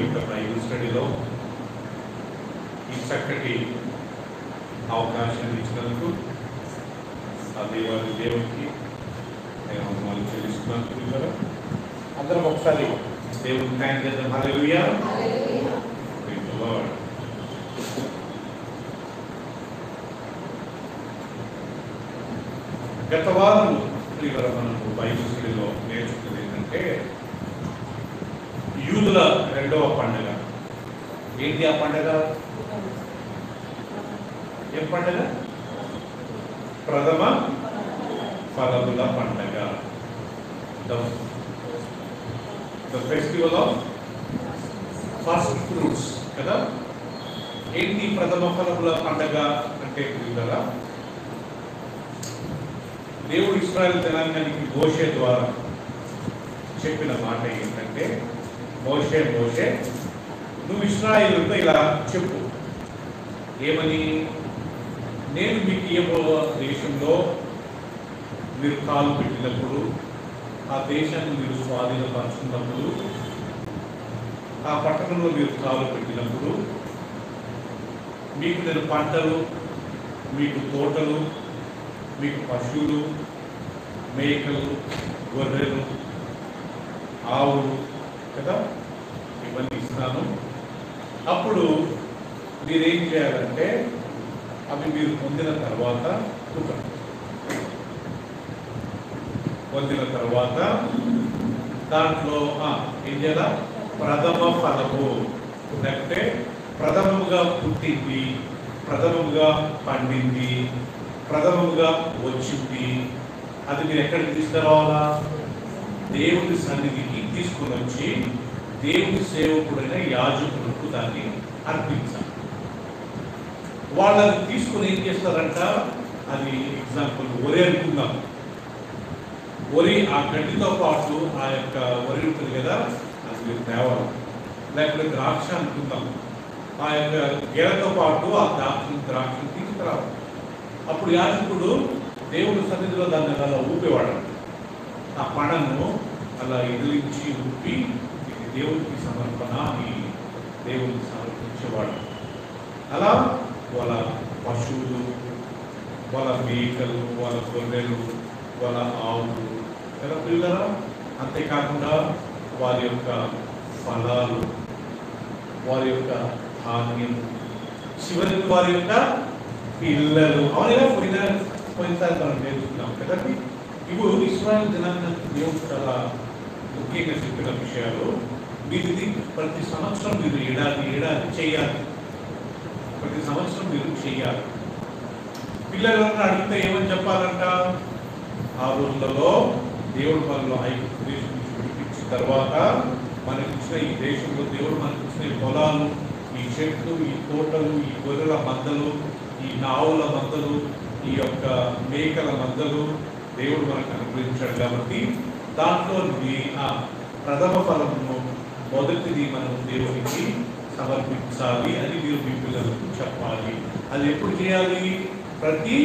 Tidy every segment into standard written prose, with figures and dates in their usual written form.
యొక్క బైబిల్ స్టడీలో ఈ చక్కటి అవకాశాన్ని ఇచ్చినందుకు ఆ దేవునికి నేను వందనాలు చెల్లిస్తున్నాను కదా. అందరం ఒకసారి దేవుని థ్యాంక్ చేద్దాం. హల్లెలూయా. Praise the lord. గత వారం మనకు బైబిల్ స్టడీలో నేర్చుకున్నది ఏంటంటే యూదుల రెండవ పండుగ. ఏంటి ఆ పండుగ? ఏం పండుగ? ప్రథమ ఫలముల పండుగ. The festival of first fruits కదా. ఏంటి ప్రథమ ఫలముల పండుగ అంటే? కదా దేవుడు ఇశ్రాయేలు జనాంగానికి మోషే ద్వారా చెప్పిన మాట ఏంటంటే, మోషే నువ్వు ఇశ్రాయేలుతో ఇలా చెప్పు. ఏమని? నేను మీకు ఇయ్యబో దేశంలో మీరు కాలు పెట్టినప్పుడు, ఆ దేశాన్ని మీరు స్వాధీనపరుచుకున్నప్పుడు, ఆ పట్టణంలో మీరు కాలు పెట్టినప్పుడు మీకు నేను పంటలు, మీకు తోటలు, మీకు పశువులు, మేకలు, గొర్రెలు, ఆవులు కదా ఇవన్నీ ఇస్తాను. అప్పుడు మీరేం చేయాలంటే అవి మీరు పొందిన తర్వాత దాంట్లో ఏం చేయాల? ప్రథమ ఫలము, లేకపోతే ప్రథమముగా పుట్టింది, ప్రథమముగా పండింది, ప్రథమముగా వచ్చింది, అది మీరు ఎక్కడికి తీసుకురావాలా? దేవుని సన్నిధికి తీసుకుని వచ్చి దేవుని సేవకుడైన యాజకులకు దాన్ని అర్పించాలి. వాళ్ళని తీసుకుని ఏం చేస్తారంట? అది ఎగ్జాంపుల్ వరి అనుకుందాం. వరి ఆ గడ్డితో పాటు ఆ యొక్క వరి ఉంటుంది కదా, అది మీరు తేవాలి. లేకపోతే ద్రాక్ష అనుకుందాం, ఆ యొక్క గెలతో పాటు ఆ ద్రాక్షను తీసుకురావాలి. అప్పుడు యాజకుడు దేవుని సన్నిధిలో దాన్ని అలా ఊపేవాడు. ఆ పడను అలా ఎదిరించి ఊపి ఇది దేవునికి సమర్పణ అని దేవునికి సమర్పించేవాడు. అలా వాళ్ళ పశువులు, వాళ్ళ మేకలు, వాళ్ళ గొర్రెలు, వాళ్ళ ఆవులు కదా పిల్లరా. అంతేకాకుండా వారి యొక్క ఫలాలు, వారి యొక్క ధాన్యం, చివరికి వారి యొక్క పిల్లలు. అవునా? పోయినసారి మనం నేర్చుకున్నాం కదండి. ఇప్పుడు ఇశ్రాయేలు జనాంగానికి దేవుడు చాలా ముఖ్యంగా చెప్పిన విషయాలు. మీరు ఇది ప్రతి సంవత్సరం మీరు ఏడాది చేయాలి. ప్రతి సంవత్సరం మీరు చేయాలి. పిల్లలను అడిగితే ఏమని చెప్పాలంట? ఆ రోజులలో దేవుడు మనలో ఐగుప్తు దేశం నుంచి విడిపించిన తర్వాత మనకి ఇచ్చిన ఈ దేశంలో దేవుడు మనకి ఇచ్చిన ఈ పొలాలు, ఈ చెట్లు, ఈ తోటలు, ఈ గొర్రెల మందలు, ఈ నావుల మందలు, ఈ యొక్క మేకల మందలు దేవుడు మనకు అనుగ్రహించాడు. కాబట్టి దాంట్లో ఆ ప్రథమ ఫలమును మొదటిది మనం దేవునికి సమర్పించాలి అని మీరు మీ పిల్లలకు చెప్పాలి. అది ఎప్పుడు చేయాలి? ప్రతి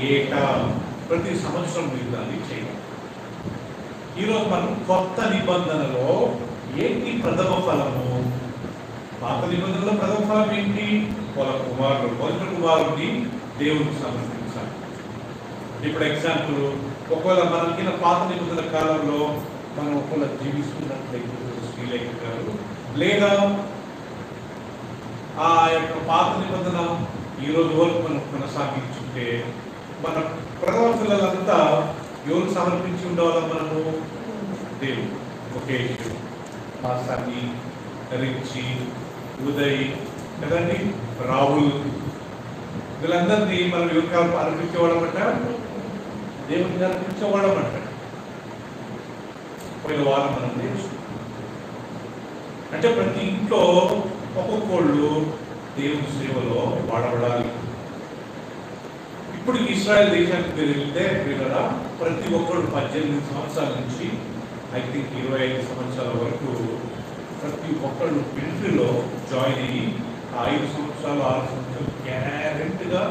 ఏటా, ప్రతి సంవత్సరం మీరు దాన్ని చేయాలి. ఈరోజు మనం కొత్త నిబంధనలో ఏంటి ప్రథమ ఫలము? పాత నిబంధనలో ప్రథమ ఫలం ఏంటి? వాళ్ళ కుమారుడు, మొదటి కుమారుడిని దేవునికి సమర్పించాలి. ఇప్పుడు ఎగ్జాంపుల్, ఒకవేళ మనకి పాత నిబంధన కాలంలో మనం ఒకవేళ జీవిస్తున్నట్లయితే శ్రీలేఖ లేదా ఆ యొక్క పాత నిబంధన ఈ రోజు వరకు మనం కొనసాగించుంటే మన ప్రథమ పిల్లలంతా ఎవరు సమర్పించి ఉండేవాళ్ళ? మనము దేవుడు. ముఖేష్, సన్నీ, రిచి, ఉదయ్ కదండి, రాహుల్, వీళ్ళందరినీ మనం ఎవరికి అర్పించేవాళ్ళమంట? దేవునికి అర్పించేవాళ్ళమంట. పోయిన వారం మనం నేర్చుకున్నాం. అంటే ప్రతి ఇంట్లో ఒక్కొక్కళ్ళు దేవుని సేవలో వాడబడాలి. ఇప్పుడు ఇశ్రాయేల్ దేశానికి మీరు వెళ్తే వీళ్ళ ప్రతి ఒక్కరు 18 సంవత్సరాల నుంచి ఐ థింక్ 25 సంవత్సరాల వరకు ప్రతి ఒక్కళ్ళు మిలిటరీలో జాయిన్ అయ్యి 5 సంవత్సరాలు 6 సంవత్సరాలు గ్యారెంటీగా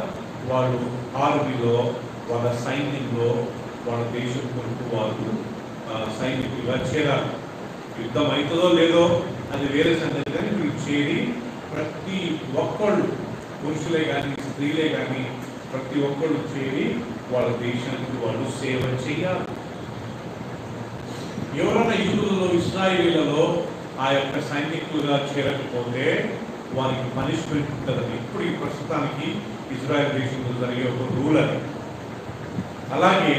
వాళ్ళు ఆర్మీలో, వాళ్ళ సైన్యంలో, వాళ్ళ దేశం కొరకు వాళ్ళు సైనికులుగా చేరాలి. యుద్ధం అవుతుందో లేదో అది వేరే సంగతి, కానీ చేరి ప్రతి ఒక్కళ్ళు, పురుషులే కానీ స్త్రీలే కానీ ప్రతి ఒక్కళ్ళు చేరి వాళ్ళ దేశానికి వాళ్ళు సేవ చేయాలి. ఎవరైనా యూదులలో, ఇశ్రాయేలీలలో ఆ యొక్క సైనికులుగా చేరకపోతే వారికి పనిష్మెంట్ ఉంటుందని ఇప్పుడు ఈ ప్రస్తుతానికి ఇజ్రాయెల్ దేశంలో జరిగే ఒక రూల్ అది. అలాగే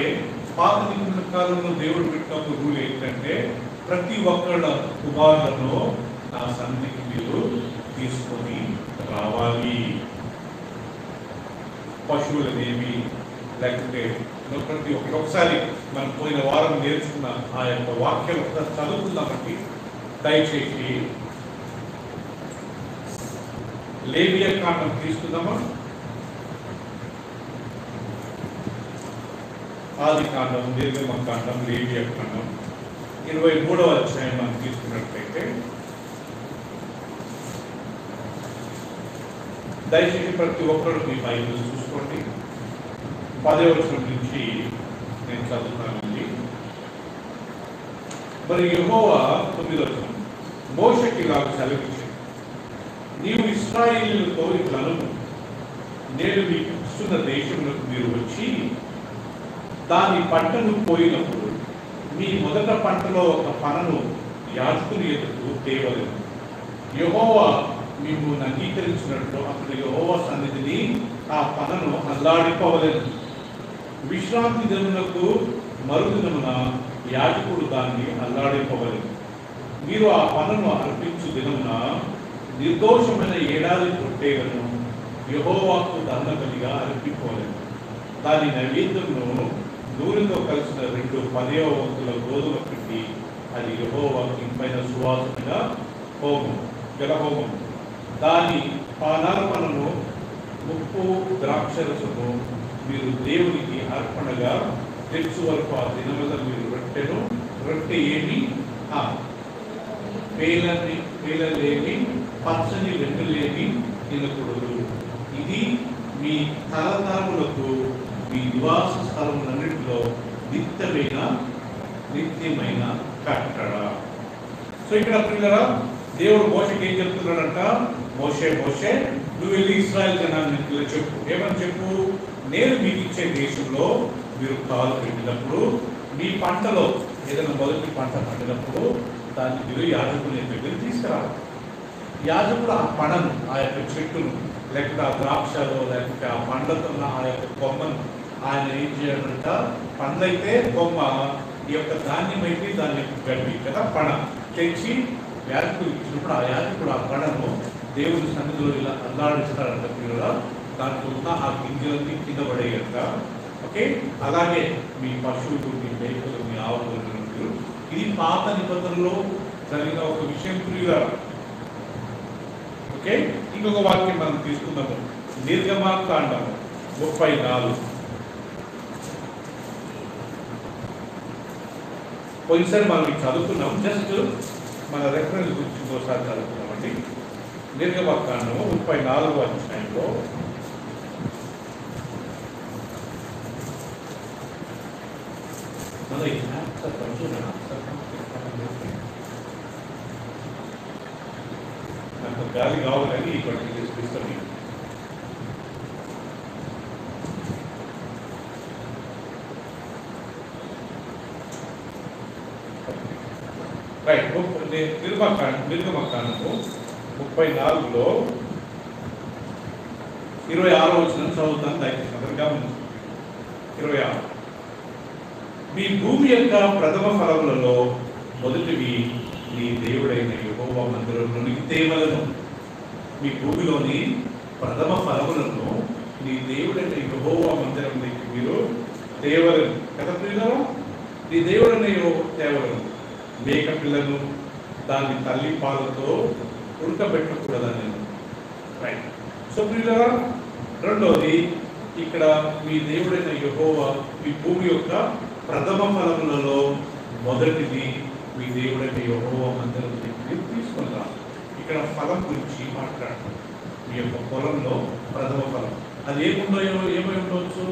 పాత నిబంధన కాలంలో దేవుడు పెట్టిన ఒక రూల్ ఏంటంటే ప్రతి ఒక్కళ్ళ కుమారులను నా సన్నిధికి మీరు తీసుకొని రావాలి. పశువులనేవి లేకపోతే ప్రతి ఒకసారి మనం పోయిన వారం నేర్చుకున్న ఆ యొక్క వాక్యం చదువుకుందామండి దయచేసి. లేవియ కాండం తీసుకుందామా? ఆది కాండం, నిర్గమకాండం, లేవియ కాండం 23వ అధ్యాయం మనం తీసుకున్నట్లయితే దయచేసి ప్రతి ఒక్కరు మీ బైబిల్ చూసుకోండి. 10వ వచనం నుంచి నేను చదువుతానండి. మరి యెహోవా 9వ వచనం మోషేకి ఇలాగ సెలవిచ్చాడు, నీవు ఇశ్రాయేలీయులతో ఇట్లా అను, నేను మీకు ఇస్తున్న దేశంలోకి మీరు వచ్చి దాని పంటను పోయినప్పుడు మీ మొదట పంటలో ఒక పనను యాజకుని ఎదుగు తేవలేదు. యెహోవా మిమ్మల్ని అంగీకరించినట్లు అతడు యెహోవా సన్నిధిని ఆ పనను అల్లాడిపోవలేదు. విశ్రాంతి దినమునకు మరుదినమున యాజకుడు దాన్ని అల్లాడిపోవలేదు. మీరు ఆ పనను అర్పించు దినమున నిర్దోషమైన ఏడాది పొట్టేలను యెహోవాకు దహనబలిగా అర్పించుకోలేదు. దాని నైవేద్యమును నూనెతో కలిసిన 2 10వ వంతుల గోధుమ పిండి, అది యెహోవాకు ఇంపైన సువాసనగా హోమం, జలహోమం. దాని పానార్పణను ఉప్పు ద్రాక్షరసము మీరు దేవునికి అర్పణగా తెచ్చు వరకు ఆ దినముల మీరు రొట్టె ఏమి పేలలేని పచ్చని వెన్నులేని తినకూడదు. ఇది మీ తరతరములకు మీ నివాస స్థలములన్నింటిలో నిత్యమైన కట్టడ. సో ఇక్కడ పిల్లరా దేవుడు మోషేకి ఏం చెప్తున్నాడంట? మోషే నువ్వు వెళ్ళి ఇశ్రాయేల్ జనాన్ని చెప్పు. ఏమని చెప్పు? నేను మీకు ఇచ్చే దేశంలో మీరు కాలు పెట్టినప్పుడు మీ పంటలో ఏదైనా మొదటి పంట పండినప్పుడు దాన్ని మీరు యాజకుని దగ్గర తీసుకురావాలి. యాజకుడు ఆ పడను, ఆ యొక్క చెట్టును, లేకపోతే ఆ ద్రాక్షలో, లేకపోతే ఆ పండ్లతున్న ఆ యొక్క కొమ్మను ఆయన ఏం చేయాలంట? పండ్లైతే కొమ్మ, ఈ యొక్క ధాన్యం అయితే దాని యొక్క గడ్డి కదా పడ తెచ్చి యాజకుడు ఇచ్చినప్పుడు ఆ యాజకుడు ఆ పడను దేవుడి సన్నిధిలో ఇలా అల్లాడిస్తాడంట. పిల్లల దాంట్లో ఉన్న ఆ గింజలన్నీ కింద పడేయంట. ఓకే, అలాగే మీ పశువులు, మీ మేకలు, మీ ఆవులు, ఇది పాత నిబంధనలో జరిగిన ఒక విషయం ప్రియుల. ఓకే, ఇంకొక వాక్యం మనం తీసుకుందాము. నిర్గమకాండము 34. పోయినసారి మనం చదువుకున్నాం, జస్ట్ మన రెఫరెన్స్ గురించి ఇంకోసారి చదువుకున్నామండి. నిర్గమకాండము 34వ అధ్యాయంలో నాకు గాలి కావాలని ఇప్పటికి తీసుకొస్తాను. రైట్, నిర్గమకాండము 34లో 26వ వచనం చదువుతాను. దయచేసి అందరూ గమనించండి. 26 మీ భూమి యొక్క ప్రథమ ఫలములలో మొదటివి నీ దేవుడైన యెహోవా మందిరంలోనికి తేవలను. మీ భూమిలోని ప్రథమ ఫలములను నీ దేవుడైన యెహోవా మందిరంలోకి మీరు తేవలను కదా పిల్లలు. నీ దేవుడైన యెహోవా తేవలను. మేక పిల్లను దాని తల్లి పాలతో ఉడకబెట్టకూడదని. రైట్. సో పిల్లలు, రెండోది ఇక్కడ మీ దేవుడైన యెహోవా మీ భూమి యొక్క ప్రథమ ఫలములలో మొదటిది మీ దేవుడైన యెహోవా మందిరం తీసుకొని రా. ఇక్కడ ఫలం గురించి మాట్లాడుతుంది. మీ యొక్క పొలంలో ప్రథమ ఫలం అది ఏమై ఉండవచ్చు?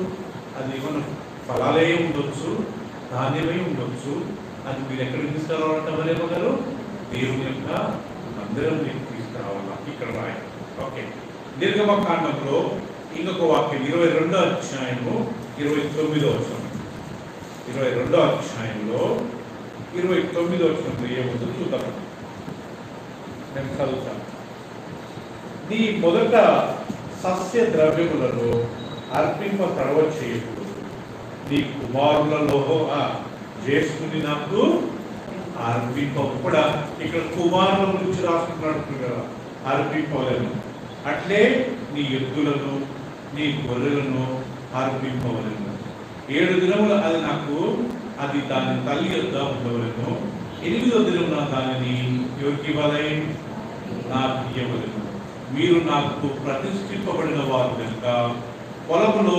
అది ఏమన్నా ఫలాలే ఉండొచ్చు, ధాన్యమై ఉండొచ్చు. అది మీరు ఎక్కడికి తీసుకురావాలంటే ఎవరేమో గారు దేవుని యొక్క మందిరం తీసుకురావాలి. తీసుకురావాలా ఇక్కడ రాయి. ఓకే, నిర్గమకాండంలో ఇంకొక వాక్యం 22వ అధ్యాయము 29వ వచనం. 22వ అధ్యాయంలో 29వ వచనంలో ఏముందో చూద్దాం. నేను చదువుతాను. నీ మొదట సస్య ద్రవ్యములను అర్పింప తడవ చేయకూడదు. నీ కుమారులలో చేసుకుని నాకు అర్పింప. కూడా ఇక్కడ కుమారుల గురించి రాసుకున్నాడు కదా, అర్పింపవలను. అట్లే నీ ఎద్దులను నీ గొర్రెలను అర్పింపవలను. 7 దినములు అది నాకు అది దాని తల్లి యొద్ద ఉండవలను. 8వ దినమున దానిని ఎవరికి ఇవ్వాలి? నాకు ఇవ్వవలను. మీరు నాకు ప్రతిష్ఠింపబడిన వారు కనుక పొలములో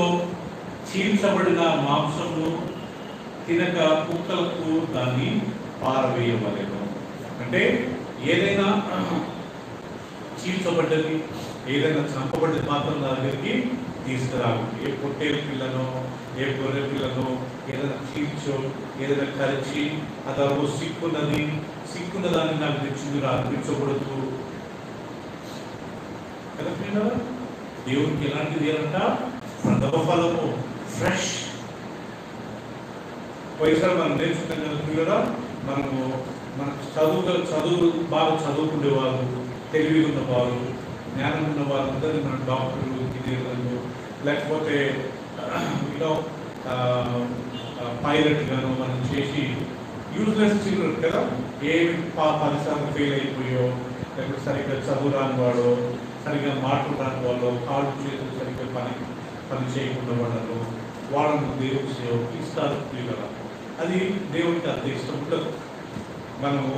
చీల్చబడిన మాంసము తినక కుక్కలకు దాన్ని పారవేయవలెను. అంటే ఏదైనా చీల్చబడ్డది, ఏదైనా చంపబడ్డది మాత్రం నా దగ్గరికి తీసుకురావు. ఏ పొట్టేలు పిల్లను, ఏ గొర్రె పిల్లను ఏదైనా చీల్చో, ఏదైనా కలిచి ఆ తర్వాత సిక్కున్న దాన్ని నాకు తెచ్చి మీరు అర్పించకూడదు కదా. దేవునికి ఎలాంటిది అంట? ప్రథమ ఫలము, ఫ్రెష్. పోయిసారి మనం నేర్చుకున్నాం కదా పిల్లరా, మన చదువు బాగా చదువుకునేవారు, తెలివి ఉన్నవారు, జ్ఞానం ఉన్న వారందరూ మన డాక్టర్లు, ఇంజనీర్లు, లేకపోతే పైలట్ గాను మనం చేసి యూజ్లెస్ చిల్డ్రన్ కదా. ఏమి 10 సార్లు ఫెయిల్ అయిపోయో, లేకపోతే సరిగ్గా చదువు రాని వాడు, సరిగ్గా మాటలు రాని వాళ్ళు, కాళ్ళు చేతులు సరిగ్గా పని చేయకుండా వాళ్ళు, వాళ్ళను దేవుడి సేవకి ఇస్తారు కదా. అది దేవుడికి అంత ఇష్టం ఉండదు. మనము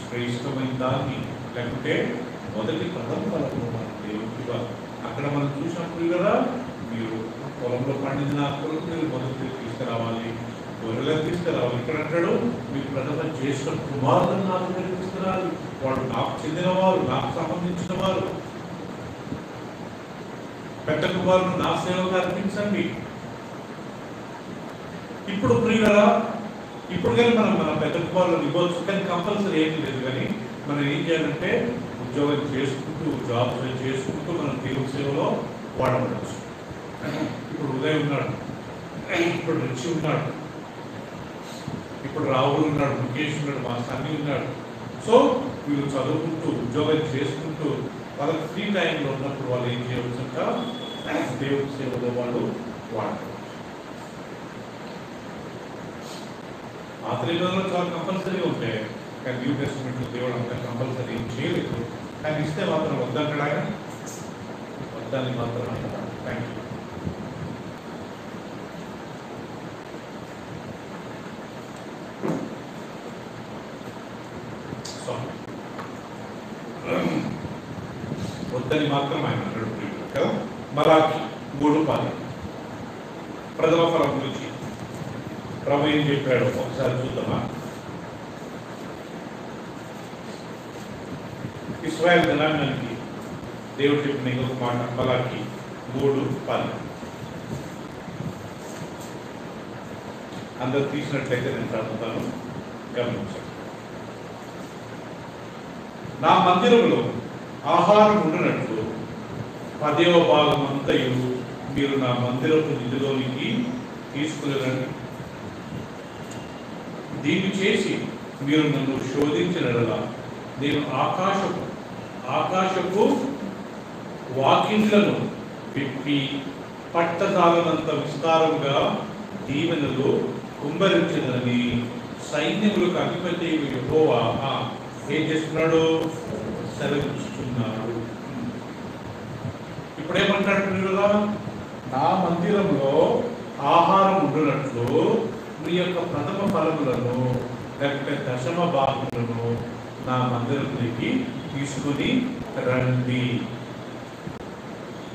శ్రేష్టమైన దాన్ని, లేకుంటే మొదటి ప్రథమ ఫలము మన దేవుడికి అక్కడ మనం చూసినప్పుడు కదా, మీరు పొలంలో పండించిన ఆకులను మీరు మొదటి తీసుకురావాలి, గొర్రెలను తీసుకురావాలి. ఇక్కడ అంటాడు మీరు ప్రథమ జ్యేష్ఠ కుమారులను నాకు తీసుకురావాలి. వాళ్ళు నాకు చెందినవారు, నాకు సంబంధించిన వారు. పెద్ద కుమారులు నా సేవకు అర్పించండి. ఇప్పుడు ప్రియులరా, ఇప్పుడు కానీ మన పెద్ద కుమారులను ఇవ్వచ్చు, కానీ కంపల్సరీ ఏమీ లేదు. కానీ మనం ఏం చేయాలంటే ఉద్యోగం చేసుకుంటూ, జాబ్ చేసుకుంటూ మనం దేవుని సేవలో వాడవచ్చు. ఇప్పుడు ఉదయం ఉన్నాడు, ఇప్పుడు రిచి ఉన్నాడు, ఇప్పుడు రాహుల్ ఉన్నాడు, ముఖేష్ ఉన్నాడు, మా సన్ని ఉన్నాడు. సో వీళ్ళు చదువుకుంటూ ఉద్యోగం చేసుకుంటూ వాళ్ళకి ఫ్రీ టైంలో ఉన్నప్పుడు వాళ్ళు ఏం చేయవచ్చంట? దేవుడి సేవలో వాళ్ళు వాడతారు. పాత నిబంధనలో చాలా కంపల్సరీగా ఉంటాయి, కానీ న్యూ టెస్ట్మెంట్లో దేవుడు అంతా కంపల్సరీ ఏం చేయలేదు. కానీ ఇస్తే మాత్రం వద్దంటాడా? వద్దని మాత్రం అంటాడు. Thank you. వద్దని మాత్రం ఆయన అంటాడు కదా. మలాకి 3:10 ప్రథమ ఫలం గురించి ప్రభు ఏం చెప్పాడు ఒకసారి చూద్దామా. ఇశ్రాయేలు జనాంగానికి దేవుడు చెప్పిన ఇంకొక మాట, మలాకి 3:10. అందరు తీసినట్లయితే నేను చదువుతాను, గమనించండి. నా మందిరంలో ఆహారం ఉండినట్లు 10వ భాగం అంతయు మీరు నా మందిరపు నిధిలోనికి తీసుకుని రండి. దీన్ని చేసి మీరు నన్ను శోధించినలా నేను ఆకాశపు వాకిండ్లను విప్పి పట్టదాలనంత విస్తారంగా దీవెనలు కుమ్మరించదని సైన్యములకు అధిపతి యెహోవా ఏం చేస్తున్నాడు? సెలవిస్తున్నాడు. ఇప్పుడు ఏమంటాడు కదా, నా మందిరంలో ఆహారం ఉండునట్లు మీ యొక్క ప్రథమ ఫలములను లేకపోతే దశమ భాగములను నా మందిరంలోకి తీసుకుని రండి.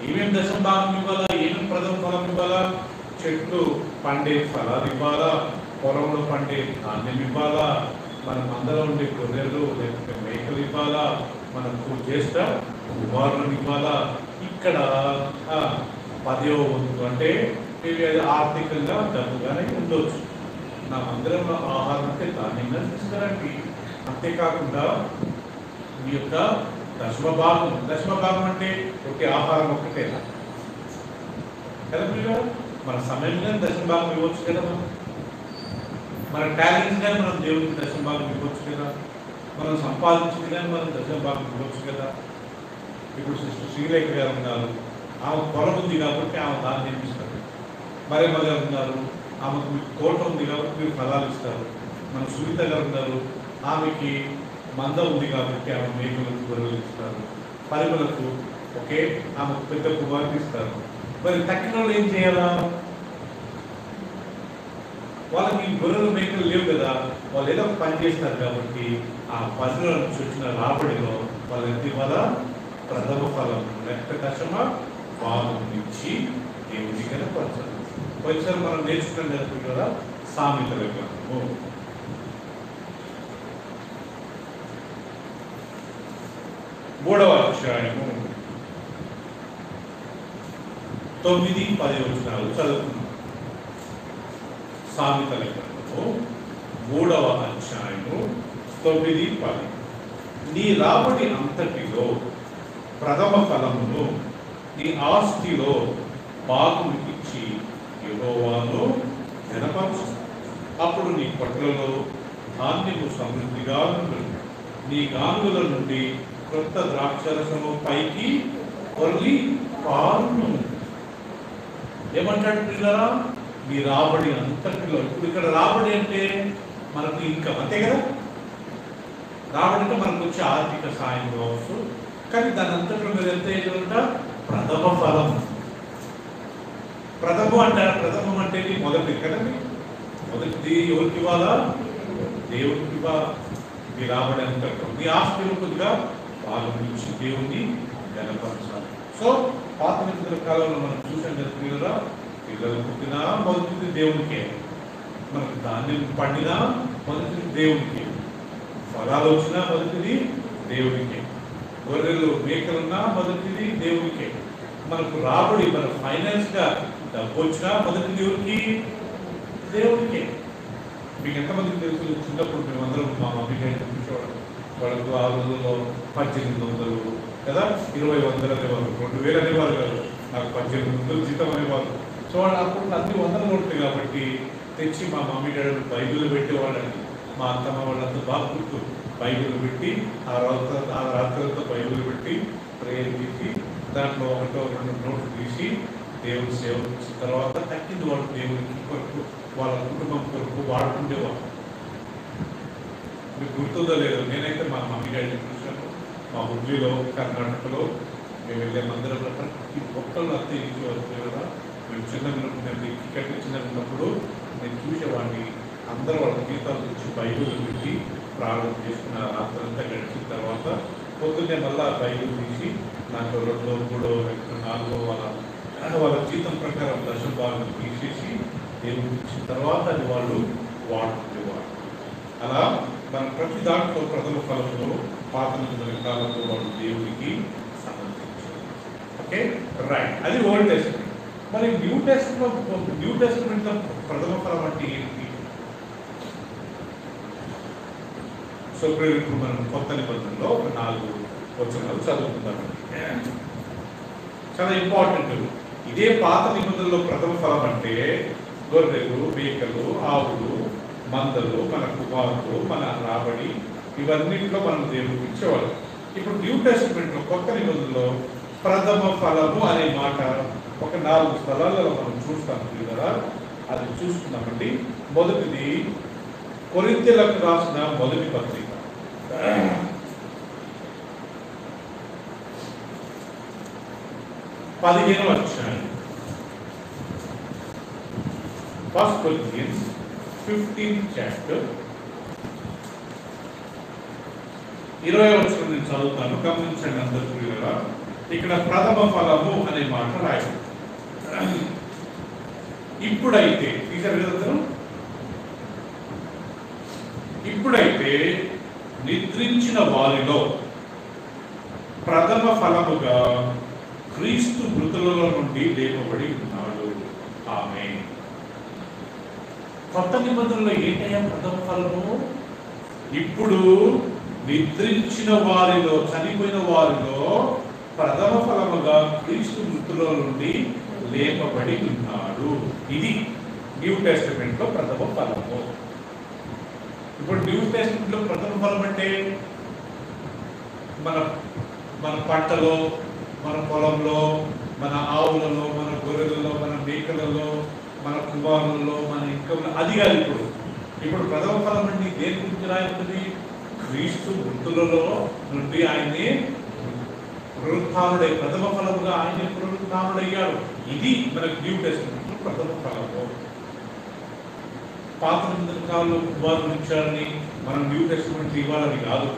ఏమేమి దశమ భాగం ఇవ్వాలా? ఏమేమి ప్రథమ ఫలం ఇవ్వాలా? చెట్లు పండే ఫలాలు ఇవ్వాలా, పొలంలో పండే ధాన్యం ఇవ్వాలా, మన మందలో ఉండే గొర్రెలు లేకపోతే మేకలు ఇవ్వాలా, మనకు జ్యేష్ఠ కుమారులను ఇవ్వాలా. ఇక్కడ 10వ వంతు అంటే ఆర్థికంగా డబ్బుగానే ఉండొచ్చు. నా మందిరంలో ఆహారం అంటే ధాన్యంగా తీసుకురండి. అంతేకాకుండా మీ యొక్క దశమ భాగం అంటే ఒకటి ఆహారం ఒక్కటే కదా పిల్లలు. మన సమయం కానీ దశమ భాగం ఇవ్వచ్చు కదా, మన టాలెంట్స్ కానీ మనం దేవుడికి దశమ భాగం ఇవ్వచ్చు కదా, మనం సంపాదించింది కానీ మనం దశమ భాగం ఇవ్వచ్చు కదా. ఇప్పుడు సిస్టర్ శ్రీలేఖ గారు ఉన్నారు, ఆమె పొలం ఉంది కాబట్టి ఆమె దాన్ని నిర్మిస్తారు. మరేమ్మ గారు ఉన్నారు, ఆమెకు మీకు తోట ఉంది కాబట్టి మీరు ఫలాలు ఇస్తారు. మన సునీత గారు ఉన్నారు, ఆమెకి మంద ఉంది కాబట్టి ఆమె మేకలకు గొర్రెలు ఇస్తారు. పరిమలకు ఓకే ఆమెకు పెద్ద కుమారుని ఇస్తారు. మరి తక్కిన వాళ్ళు ఏం చేయాలా? వాళ్ళకి గొర్రెలు మేకలు లేవు కదా, వాళ్ళు ఏదో ఒక పని చేస్తారు కాబట్టి ఆ పనిలో నుంచి వచ్చిన రాబడిలో వాళ్ళు ఎంత ఇవ్వాలా? ప్రథమ ఫలం లెక్క దశమ భాగం నుంచి దేవుడి కనపరచాలి. వచ్చారు మనం నేర్చుకుని కదా సామెతల గ్రంథము 3వ అధ్యాయము 9-10 వచనాలు చదువుతున్నాం. సామెతల గ్రంథము 3వ అధ్యాయము 9-10. నీ రాబడి అంతటిలో ప్రథమ ఫలమును నీ ఆస్తిలో భాగము ఇచ్చి యెహోవాను ఘనపరచు. అప్పుడు నీ కొట్లలో ధాన్యము సమృద్ధిగా ఉంటుంది. నీ గానుగుల నుండి క్రొత్త ద్రాక్షరసము పైకి పొర్లి పారును. ఏమంటాడు పిల్లరా? మీ రాబడి అంతటిలో. ఇప్పుడు ఇక్కడ రాబడి అంటే మనకు ఇంకా అంతే కదా, రాబడి అంటే మనకు వచ్చే ఆర్థిక సాయం కావచ్చు. కానీ దాని అంతట్లో మీరు ఎంత ఏదంట? ప్రథమ ఫలం. ప్రథమం అంటారు. ప్రథమం అంటే మొదటిది కదండి. మొదటిది ఎవరికి ఇవ్వాలా? దేవుడికి ఇవ్వాలా. మీ రాబడి అంతట్లో మీ ఆస్తిలో కొద్దిగా భాగం నుంచి దేవుణ్ణి గణపరచాలి. సో పాత నిబంధన కాలంలో మనం చూసాం కదా పిల్లరా, పిల్లలు పుట్టినా మొదటిది దేవునికే, మనకు ధాన్యం పండినా మొదటిది దేవునికే, ఫలాలు వచ్చినా మొదటిది దేవునికే, గొర్రెలు మేకలున్నా మొదటిది దేవునికే, మనకు రాబడి మన ఫైనాన్స్ గా డబ్బు వచ్చినా మొదటి దేవునికి దేవునికే. మీకు ఎంతమందికి తెలుసు? చిన్నప్పుడు మేమందరం మా మమ్మీ గారిని చూసేవాళ్ళం. వాళ్ళకు ఆ రోజుల్లో 1800 కదా, 20,000 అనేవారు, 2000 అనేవారు కాదు, నాకు 1800 జీతం అనేవారు. సో వాళ్ళు అప్పుడు అన్ని 100 నోట్లు కాబట్టి తెచ్చి మా మమ్మీ డాడీ బైబిల్ పెట్టేవాళ్ళని. మా అత్తమ్మ వాళ్ళంతా బాగా గుర్తు, బైబిల్ పెట్టి ఆ రాత్రులతో బైబిల్ పెట్టి ప్రేయర్ చేసి దాంట్లో 1-2 నోట్లు తీసి దేవుని సేవ ఇచ్చిన తర్వాత తక్కింది వాళ్ళు దేవునికి కొరకు వాళ్ళ కుటుంబం కొరకు వాడుకుండేవాళ్ళు. మీకు గుర్తుందో లేదో, నేనైతే మా మమ్మీ డాడీ చూశాను. మా హుబ్లీలో కర్ణాటకలో మేము వెళ్ళే మందిరంలో ప్రతి ఒక్కళ్ళు అంతే ఇచ్చేవారు కదా. మేము చిన్నప్పుడు టికెట్ చిన్నప్పుడు నేను చూసేవాడిని. అందరూ వాళ్ళ జీతాలు తెచ్చి బైబిల్ పెట్టి ప్రార్థన చేసుకున్న రాత్రంతా గడిచిన తర్వాత పొద్దున్నే మళ్ళా బైబిల్ తీసి నాకు 2, 3, 4 వాళ్ళ జీతం ప్రకారం దశమ భాగం తీసేసి దేవుడికి ఇచ్చిన తర్వాత అది వాళ్ళు వాడుకునేవారు. అలా మన ప్రతి దాంట్లో ప్రథమ ఫలంలో పాత నిబంధన కాలంలో వాళ్ళు దేవుడికి సమర్పించారు. ఓకే రైట్, అది ఓల్డ్ టెస్ట్మెంట్. మరి న్యూ టెస్ట్మెంట్ లో ప్రథమ ఫలం అంటే ఏంటి? సో ఇప్పుడు మనం కొత్త నిబంధనలో ఒక 4 వచనాలు చదువుకుందామండి. చాలా ఇంపార్టెంట్. ఇదే పాత నిబంధనలో ప్రథమ ఫలం అంటే గొర్రెలు, మేకలు, ఆవులు, మందలు, మన కుమారులు, మన రాబడి, ఇవన్నింటిలో మనం దేవుడికి ఇచ్చేవాళ్ళం. ఇప్పుడు న్యూ టెస్ట్మెంట్ లో కొత్త నిబంధనలో ప్రథమ ఫలము అనే మాట ఒక 4 స్థలాలలో మనం చూస్తాం కదా. అది చూసుకున్నామండి. మొదటిది కొరింథీయులకు రాసిన మొదటి పత్రిక 15వ అధ్యాయం. 1 Corinthians 15th chapter 20వ వచనం నేను చదువుతాను, గమనించండి అందరూ ప్రియులారా. ఇక్కడ ప్రథమ ఫలము అనే మాట రాయడం. ఇప్పుడైతే తీసారు కదా, ఇప్పుడైతే నిద్రించిన వారిలో ప్రథమ ఫలముగా క్రీస్తు మృతులలో నుండి లేపబడి ఉన్నాడు. ఆమేన్. కొత్త నిబంధనలో ఏంటయ్యా ప్రథమ ఫలము? ఇప్పుడు నిద్రించిన వారిలో, చనిపోయిన వారిలో ప్రథమ ఫలముగా క్రీస్తు మృతుల నుండి లేపబడి ఉన్నాడు. ఇది న్యూ టెస్టమెంట్ లో ప్రథమ ఫలము. ఇప్పుడు న్యూ టెస్టమెంట్ లో ప్రథమ ఫలం అంటే మన మన పంటలో, మన పొలంలో, మన ఆవులలో, మన గొర్రెలలో, మన మేకలలో, మన కుమారులలో, మన ఇంకంలో, అది కాదు. ఇప్పుడు ప్రథమ ఫలం అంటే దేని గురించి రాయబడింది? క్రీస్తు మృతులలో నుండి ఆయన్ని పునరుత్థానుడై, ప్రథమ ఫలముగా ఆయన పునరుత్థానుడయ్యాడు. ఇది మనకు న్యూ టెస్టమెంట్ ప్రథమ ఫలము. పాత నిబంధన కాలంలో కుమారుడు ఇచ్చారని మనం న్యూ టెస్టమెంట్ ఇవ్వాలని కాదు.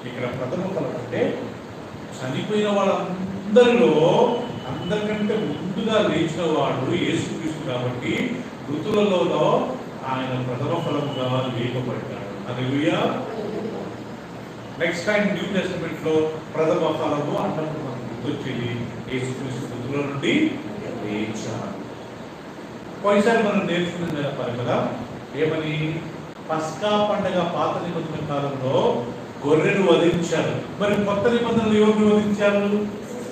ఇక్కడ ప్రథమ ఫలం అంటే చనిపోయిన వాళ్ళందరిలో అందరికంటే ముందుగా లేచిన వాడు యేసుక్రీస్తు కాబట్టి మృతులలో ఆయన ప్రథమ ఫలముగా లేపబడ్డాడు. హల్లెలూయా. నెక్స్ట్ టైం న్యూ టెస్టమెంట్ లో ప్రథమ ఫలము అన్నప్పుడు మనకు గుర్తొచ్చేది యేసుక్రీస్తు మృతుల నుండి లేచాడు. పోయినసారి మనం నేర్చుకున్నాం కదా, ఏమని? పస్కా పండగ పాత నిబంధన కాలంలో గొర్రెను వధించారు. మరి కొత్త నిబంధనలు ఎవరిని వధించారు?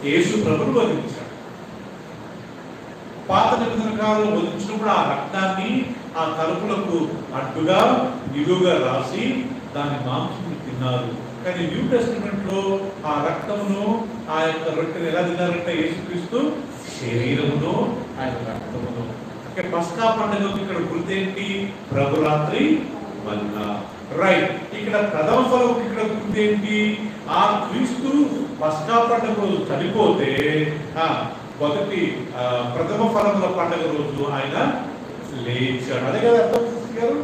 యేసు ప్రభువును వధించారు. పాత నిబంధన కాలంలో వధించినప్పుడు ఆ రక్తాన్ని ఆ తలుపులకు అడ్డుగా నిలువుగా రాసి దాని మాంసం తిన్నారు. కానీ న్యూ టెస్టమెంట్ లో ఆ రక్తమును, ఆ యొక్క రొట్టెను ఎలా తిన్నారంటే యేసుక్రీస్తు శరీరమును ఆయన రక్తమును. ఇక్కడ పస్కా పండుగకు ఇక్కడ గుర్తేంటి? ప్రభురాత్రి వల్ల. రైట్. ఇక్కడ ప్రథమ ఫలం ఇక్కడ గుర్తేంటి? ఆ క్రీస్తు పస్కా పండుగ రోజు చనిపోతే మొదటి ప్రథమ ఫలముల పండుగ రోజు ఆయన లేచాడు. అదే కదా అర్థం గారు?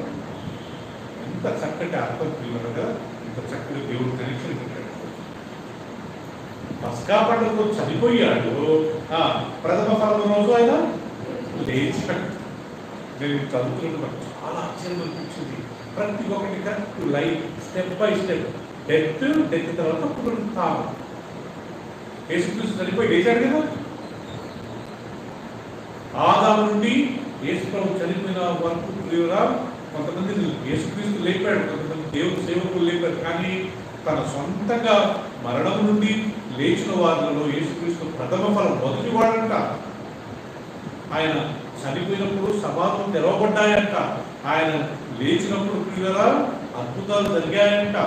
ఎంత చక్కటి అర్థం పిల్లలు కదా, ఇంత చక్కటి దేవుడు కనెక్షన్ పెట్టాడు. పస్కా పండుగ రోజు చనిపోయాడు, ప్రథమ ఫలము రోజు ఆయన లేచాడు. నేను చదువుతున్నట్టు చాలా ఆశ్చర్యం అనిపించింది. ప్రతి ఒక్కటి correct life, step by step. Death తర్వాత పునరుత్థానం. యేసుక్రీస్తు చనిపోయి లేచాడు కదా. ఆదాము నుండి యేసు ప్రభు చనిపోయిన వరకు కొంతమంది యేసుక్రీస్తు లేపాడు, కొంతమంది దేవుని సేవకులు లేపారు. కానీ తన సొంతంగా మరణం నుండి లేచిన వారిలో యేసుక్రీస్తు ప్రథమ ఫలం, మొదటి వాడంట. ఆయన చనిపోయినప్పుడు సమాధులు తెరవబడ్డాయంట. ఆయన లేచినప్పుడు పిల్లరా అద్భుతాలు జరిగాయంట.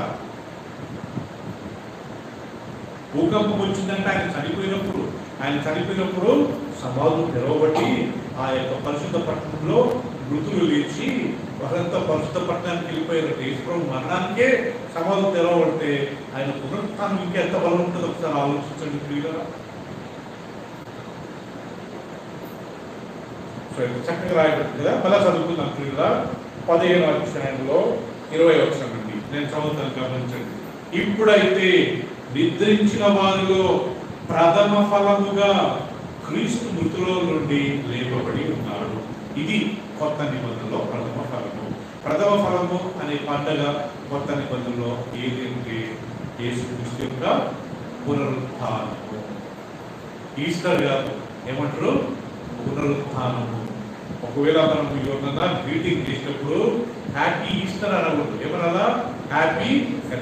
భూకంపం వచ్చిందంటే ఆయన చనిపోయినప్పుడు సమాధులు తెరవబట్టి ఆ యొక్క పరిశుద్ధ పట్టణంలో మృతులు లేచి వారంతా పరిశుద్ధ పట్టణానికి వెళ్ళిపోయారు. యేసుప్రభు మరణానికే సమాధులు తెరవబడితే ఆయన పునరుత్థానం ఇంకెంత బలం ఉంటుందో ఒకసారి ఆలోచించండి ప్రియులారా. చక్కగా రాయబడింది కదా, మళ్ళా చదువుకుందాం ప్రియులారా. 15వ అధ్యాయంలో 20వ వచనం నుండి నేను చదువుతాను, గమనించండి. ఇప్పుడైతే నిద్రించిన వారిలో ప్రథమ ఫలముగా క్రీస్తు మృతుల నుండి లేపబడి ఉన్నాడు. ఇది కొత్త నిబంధనలో ప్రథమ ఫలము. ప్రథమ ఫలము అనే పండగ కొత్త నిబంధనలో ఏదంటే యేసుక్రీస్తు యొక్క పునరుత్థానము. ఈస్టర్ కాదు, ఏమంటారు? పునరుత్థానము. ఒకవేళ మనం ఎవరన్నా గ్రీటింగ్ చేసినప్పుడు హ్యాపీ ఈస్టర్ అనకూడదు, ఏమన్నా హ్యాపీ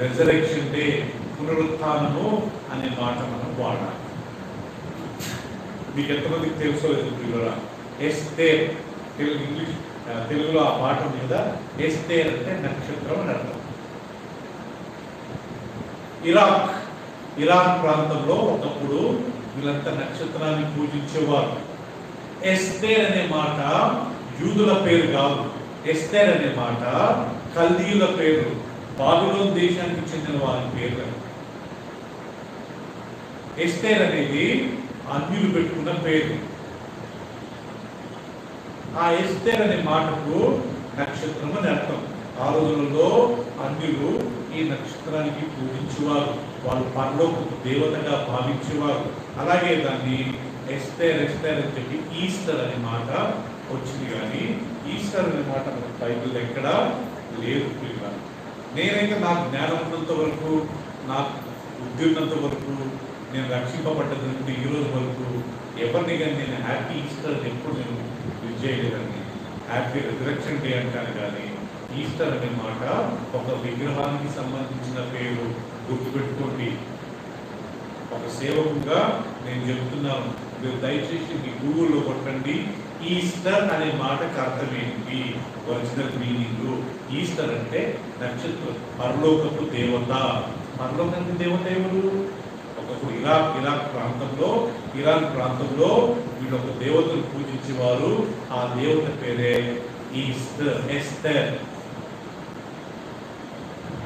రెజరెక్షన్ డే, పునరుత్థానము అనే మాట మనం వాడాలి. మీకు ఎంతమందికి తెలుసో లేదు, ఎస్తేర్, తెలుగులో ఆ మాట మీద ఎస్తేర్ అంటే నక్షత్రం అని అర్థం. ఇరాన్ ప్రాంతంలో ఒకప్పుడు వీళ్ళంతా నక్షత్రాన్ని పూజించేవారు. ఎస్తేర్ అనే మాట యూదుల పేరు కాదు. ఎస్తేర్ అనే మాట కల్దీయుల పేరు, బాబిలోన్ దేశానికి చెందిన వారి పేరు. ఎస్తేర్ అనేది అన్యులు పెట్టుకున్న పేరు. ఆ ఎస్తేర్ అనే మాటకు నక్షత్రం అని అర్థం. ఆ రోజులలో అన్యులు ఈ నక్షత్రానికి పూజించేవారు, వాళ్ళు పరలోకపు దేవతగా భావించేవారు. అలాగే దాన్ని ఎస్తేర్ అని చెప్పి ఈస్టర్ అనే మాట వచ్చింది. కానీ ఈస్టర్ అనే మాట మన బైబిల్ ఎక్కడా లేదు. నేనైతే నాకు జ్ఞానం ఉన్నంత వరకు, నాకు బుద్ధి ఉన్నంత వరకు, నేను రక్షింపబడ్డది నుండి ఈ రోజు వరకు ఎవరిని కానీ నేను హ్యాపీ ఈస్టర్ ఎప్పుడు నేను యూజ్ చేయలేదండి. హ్యాపీ రిజరెక్షన్ డే అంటాను కానీ ఈస్టర్ అనే మాట ఒక విగ్రహానికి సంబంధించిన పేరు, గుర్తుపెట్టుకోండి. ఒక సేవకుగా నేను చెప్తున్నాను, మీరు దయచేసి మీ గూగుల్లో కొట్టండి ఈస్టర్ అనే మాటకు అర్థం ఏంటి, ఒరిజినల్ మీనింగ్. ఈస్టర్ అంటే నక్షత్రం, పరలోకపు దేవత. పరలోకపు దేవత ఎవరు? ఒకప్పుడు ఇరాన్ ప్రాంతంలో వీళ్ళు ఒక దేవతను పూజించేవారు. ఆ దేవత పేరే ఈస్టర్, ఎస్టర్.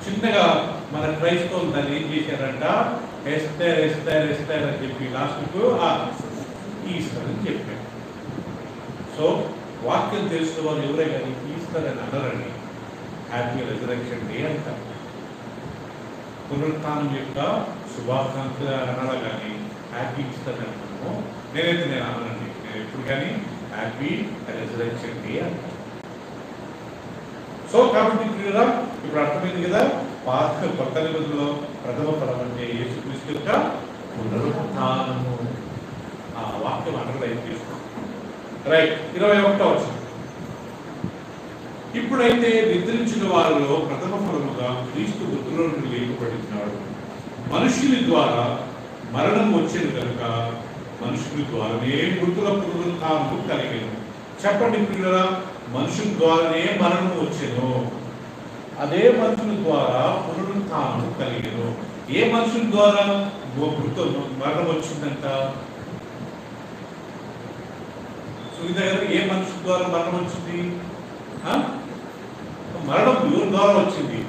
చిన్నగా మన క్రైస్తవులు దాన్ని ఏం చేశారంట, ఎస్టర్ ఎస్టర్ ఎస్టర్ అని చెప్పి లాస్ట్కు ఈస్టర్ అని చెప్పారు. సో వాక్యం తెలుసుకున్న వాళ్ళు ఎవరే కానీ ఈస్టర్ అని అనరండి, హ్యాపీ రెజరెక్షన్ డే అంటారు. పునరుత్థానం యొక్క శుభాకాంక్షలు అనాలి కానీ హ్యాపీ ఈస్టర్ అని అంటాము. నేను అనండి, నేను ఎప్పుడు కానీ హ్యాపీ రెజరెక్షన్ డే అంటాను. సో కాబట్టి ఇప్పుడు అర్థమైంది కదా, కొత్త నిబంధనలో ప్రథమ ఫలం అంటే యేసుక్రీస్తు యొక్క పునరుత్థానము. ఆ వాక్యం అండర్లైన్ చేసుకోండి. రైట్, 21వ వచనం. ఇప్పుడైతే నిద్రించిన వారిలో ప్రథమ ఫలముగా క్రీస్తు మృతుల నుండి లేపబడినాడు. మనుషుని ద్వారా మరణం వచ్చేది కనుక మనుషుని ద్వారానే మృతుల పునరుత్థానము కలిగేను. చెప్పండి ప్రియులారా, మనుషుని ద్వారానే మరణం వచ్చేను, అదే మనుషుని ద్వారా పునరుత్థానము కలిగేను. ఏ మనుషుని ద్వారా మరణం వచ్చిందంట? సునీత గారు, ఏ మనుషుల ద్వారా మరణం వచ్చింది? మరణం ఎవరి ద్వారా వచ్చింది?